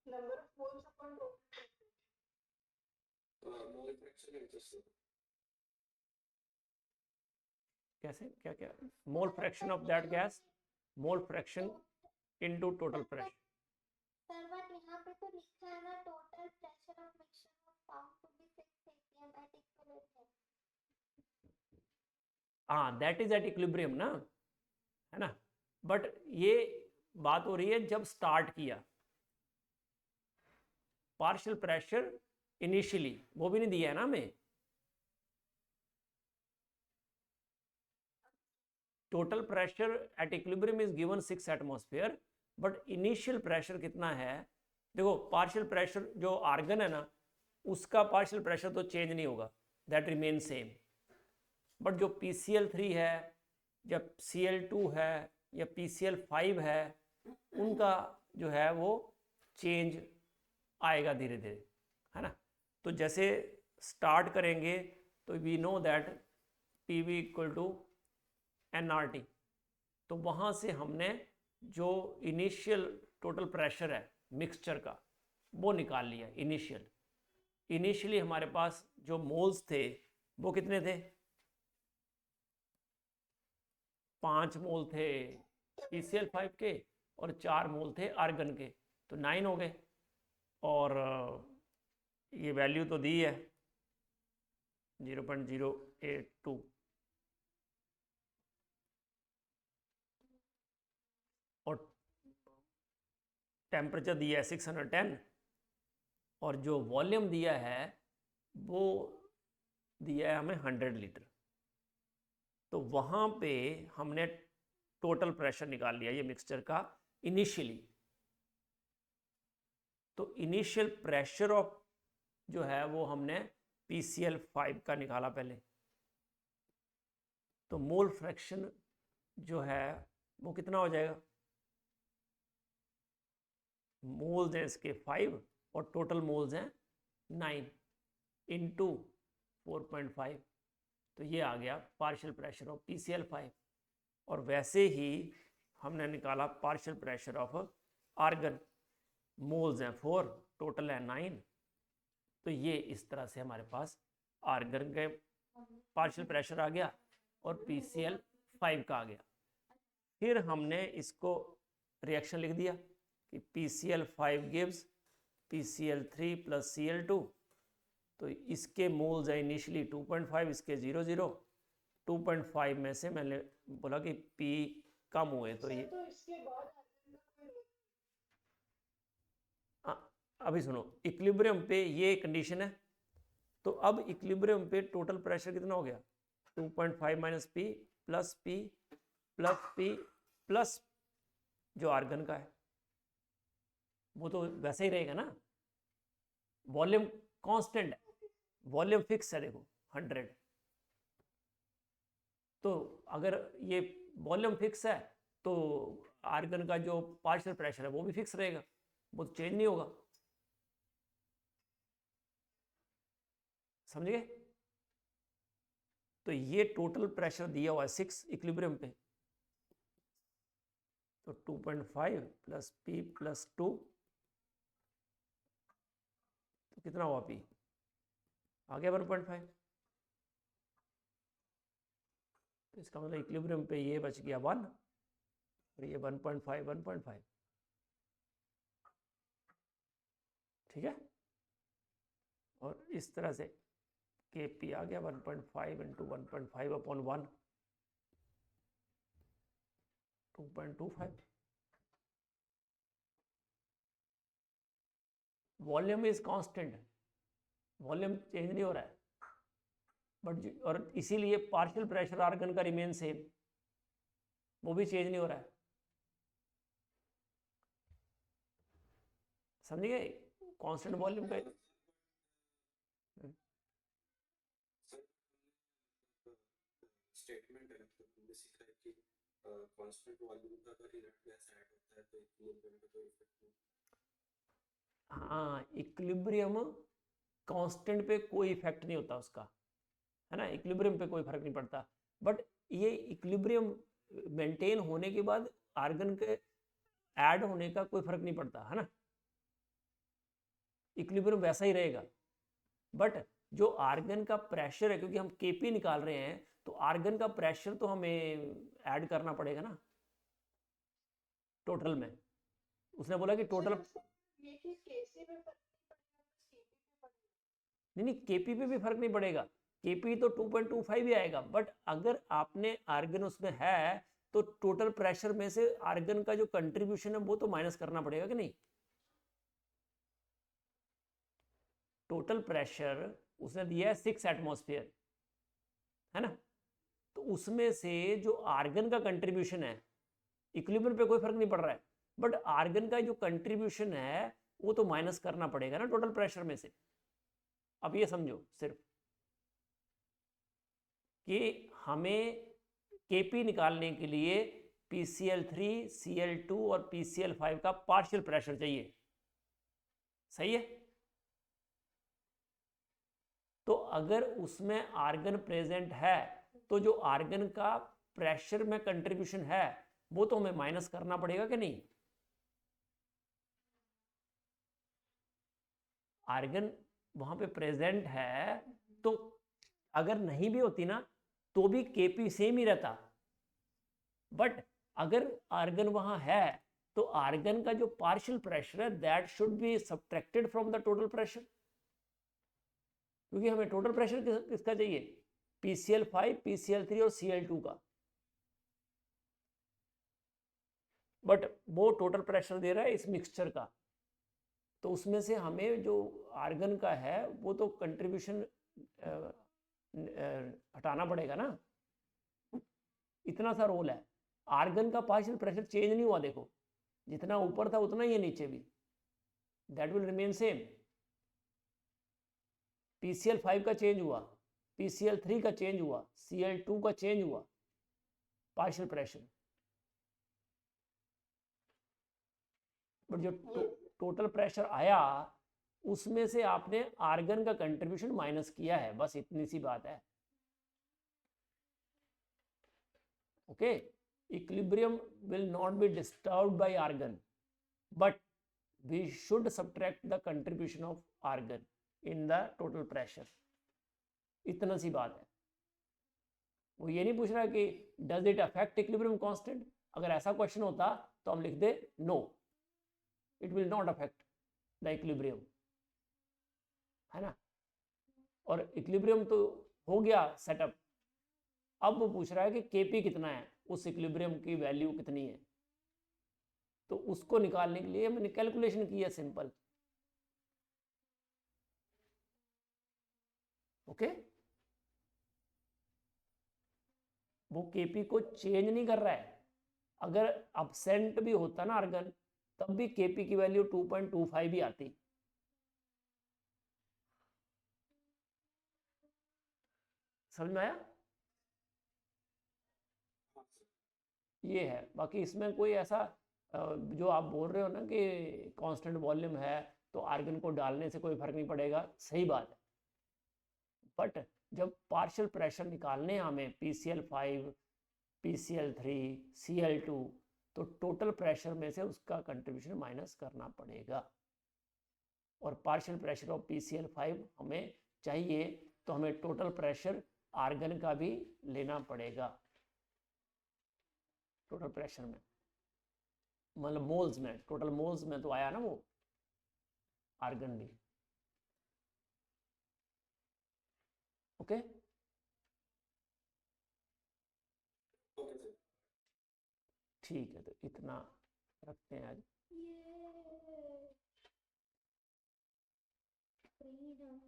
Number of moles upon total. Mole fraction interest, sir. कैसे? क्या क्या? Mole fraction of that gas, mole fraction into total pressure. Sir but यहाँ पे तो लिखा है ना total pressure of mixture found to be 6 atm at equilibrium। हाँ, दैट इज एट इक्विलिब्रियम ना, है ना। बट ये बात हो रही है जब स्टार्ट किया। पार्शियल प्रेशर इनिशियली वो भी नहीं दिया है ना हमें। Total pressure at equilibrium is given 6 atmosphere, but initial pressure कितना है? देखो, पार्शियल प्रेशर जो आर्गन है ना उसका पार्शियल प्रेशर तो चेंज नहीं होगा, दैट रिमेन सेम। बट जो PCl3 है या Cl2 है या PCl5 है, उनका जो है वो चेंज आएगा धीरे धीरे, है ना। तो जैसे स्टार्ट करेंगे तो we know that PV equal to nRT। तो वहाँ से हमने जो इनिशियल टोटल प्रेशर है मिक्सचर का वो निकाल लिया। इनिशियली हमारे पास जो मोल्स थे वो कितने थे? 5 मोल थे PCl5 के और 4 मोल थे आर्गन के, तो 9 हो गए। और ये वैल्यू तो दी है 0.082। और टेम्परेचर दिया है 610 और जो वॉल्यूम दिया है वो दिया है हमें 100 लीटर। तो वहाँ पे हमने टोटल प्रेशर निकाल लिया ये मिक्सचर का इनिशियली। तो इनिशियल प्रेशर ऑफ जो है वो हमने PCl5 का निकाला पहले। तो मोल फ्रैक्शन जो है वो कितना हो जाएगा? मोल्स हैं इसके 5 और टोटल मोल्स हैं 9 इंटू 4.5। तो ये आ गया पार्शियल प्रेशर ऑफ PCl5। और वैसे ही हमने निकाला partial pressure of argon. Moles हैं 4, टोटल है 9। तो ये इस तरह से हमारे पास आर्गन के पार्शियल प्रेशर आ गया और PCl5 का आ गया। फिर हमने इसको रिएक्शन लिख दिया कि PCl5 gives PCl3 plus Cl2। तो इसके मोल्स है इनिशियली 2.5, इसके 0.0। 2.5 में से मैंने बोला कि P कम हुए तो ये तो इसके बाद अभी सुनो, इक्विलिब्रियम पे ये कंडीशन है। तो अब इक्विलिब्रियम पे टोटल प्रेशर कितना हो गया? 2.5 minus P plus P plus P plus जो आर्गन का है वो तो वैसे ही रहेगा ना। वॉल्यूम कांस्टेंट है, वॉल्यूम फिक्स है, देखो 100। तो अगर ये वॉल्यूम फिक्स है तो आर्गन का जो पार्शियल प्रेशर है वो भी फिक्स रहेगा, वो तो चेंज नहीं होगा। समझ गए? तो ये टोटल प्रेशर दिया हुआ है 6 इक्विलिब्रियम पे, तो 2.5 प्लस P प्लस 2, तो कितना हुआ P? आ गया 1.5। तो इसका मतलब इक्विलिब्रियम पे ये बच गया 1 और ये 1.5। ठीक है, और इस तरह से Kp आ गया 1.5 into 1.5 upon 1, 2.25। Volume is constant, volume change नहीं हो रहा है, बट और इसीलिए पार्शियल प्रेशर आर्गन का रिमेन सेम, वो भी चेंज नहीं हो रहा है। समझ गए? कांस्टेंट वॉल्यूम का स्टेटमेंट है तो हमने सीखा है कि कांस्टेंट वॉल्यूम का अगर इनर्ट गैस ऐड होता है तो इक्विलिब्रियम पे कोई इफेक्ट नहीं। हाँ, इक्विलिब्रियम कांस्टेंट पे कोई इफेक्ट नहीं होता उसका, है ना, इक्विलिब्रियम पे कोई फर्क नहीं पड़ता। बट ये इक्विलिब्रियम मेंटेन होने के बाद आर्गन के ऐड होने का कोई फर्क नहीं पड़ता, है ना, इक्विलिब्रियम वैसा ही रहेगा। बट जो आर्गन का प्रेशर है, क्योंकि हम Kp निकाल रहे हैं, तो आर्गन का प्रेशर तो हमें ऐड करना पड़ेगा ना टोटल में। उसने बोला कि टोटल ये कि केसी में फर्क नहीं नहीं पड़ेगा, सीपी पे पड़ेगा। नहीं, Kp पे भी फर्क नहीं पड़ेगा, Kp तो 2.25 ही आएगा। बट अगर आपने आर्गन उसमें है तो टोटल प्रेशर में से आर्गन का जो कंट्रीब्यूशन है वो तो माइनस करना पड़ेगा कि नहीं। टोटल प्रेशर उसने दिया है 6 एटमॉस्फेयर, है ना, तो उसमें से जो आर्गन का कंट्रीब्यूशन है, इक्विलिब्रियम पे कोई फर्क नहीं पड़ रहा है, बट आर्गन का जो कंट्रीब्यूशन है वो तो माइनस करना पड़ेगा ना टोटल प्रेशर में से। अब ये समझो सिर्फ कि हमें Kp निकालने के लिए PCl3, Cl2 और PCl5 का पार्शियल प्रेशर चाहिए, सही है। तो अगर उसमें आर्गन प्रेजेंट है तो जो आर्गन का प्रेशर में कंट्रीब्यूशन है वो तो हमें माइनस करना पड़ेगा कि नहीं। आर्गन वहां पे प्रेजेंट है, तो अगर नहीं भी होती ना तो भी Kp सेम ही रहता। बट अगर आर्गन वहां है तो आर्गन का जो पार्शियल प्रेशर है that should be subtracted from the total pressure, क्योंकि हमें टोटल प्रेशर किसका चाहिए, PCl5, PCl3 और Cl2 का। बट वो टोटल प्रेशर दे रहा है इस मिक्सचर का, तो उसमें से हमें जो आर्गन का है वो तो कंट्रीब्यूशन हटाना पड़ेगा ना। इतना सा रोल है, आर्गन का पार्शियल प्रेशर चेंज नहीं हुआ, देखो जितना ऊपर था उतना ही है नीचे भी, that will remain same. PCl5 का चेंज हुआ, PCl3 का चेंज हुआ, Cl2 का चेंज हुआ पार्शियल प्रेशर, बट जो टोटल प्रेशर आया उसमें से आपने आर्गन का कंट्रीब्यूशन माइनस किया है, बस इतनी सी बात है। Okay, equilibrium will not be disturbed by argon, but we should subtract the contribution of argon in the total pressure, इतना सी बात है। वो ये नहीं पूछ रहा कि does it affect equilibrium constant, अगर ऐसा क्वेश्चन होता तो हम लिख they know, it will not affect the equilibrium, है ना। और इक्विलिब्रियम तो हो गया सेटअप, अब वो पूछ रहा है कि Kp कितना है, उस इक्विलिब्रियम की वैल्यू कितनी है, तो उसको निकालने के लिए मैंने कैलकुलेशन की है सिंपल। ओके, वो Kp को चेंज नहीं कर रहा है, अगर अब्सेंट भी होता ना आर्गन तब भी Kp की वैल्यू 2.25 ही आती। समझ में आया? ये है। बाकी इसमें कोई ऐसा जो आप बोल रहे हो ना कि कांस्टेंट वॉल्यूम है तो आर्गन को डालने से कोई फर्क नहीं पड़ेगा, सही बात है, बट जब पार्शियल प्रेशर निकालने हैं हमें PCl5 PCl3 Cl2, तो टोटल प्रेशर में से उसका कंट्रीब्यूशन माइनस करना पड़ेगा। और पार्शियल प्रेशर ऑफ PCl5 हमें चाहिए तो हमें टोटल प्रेशर आर्गन का भी लेना पड़ेगा, टोटल प्रेशर में, मतलब मोल्स में, टोटल मोल्स में तो आया ना वो आर्गन भी। Okay okay sir. ठीक है, तो इतना रखते हैं आज। ये freedom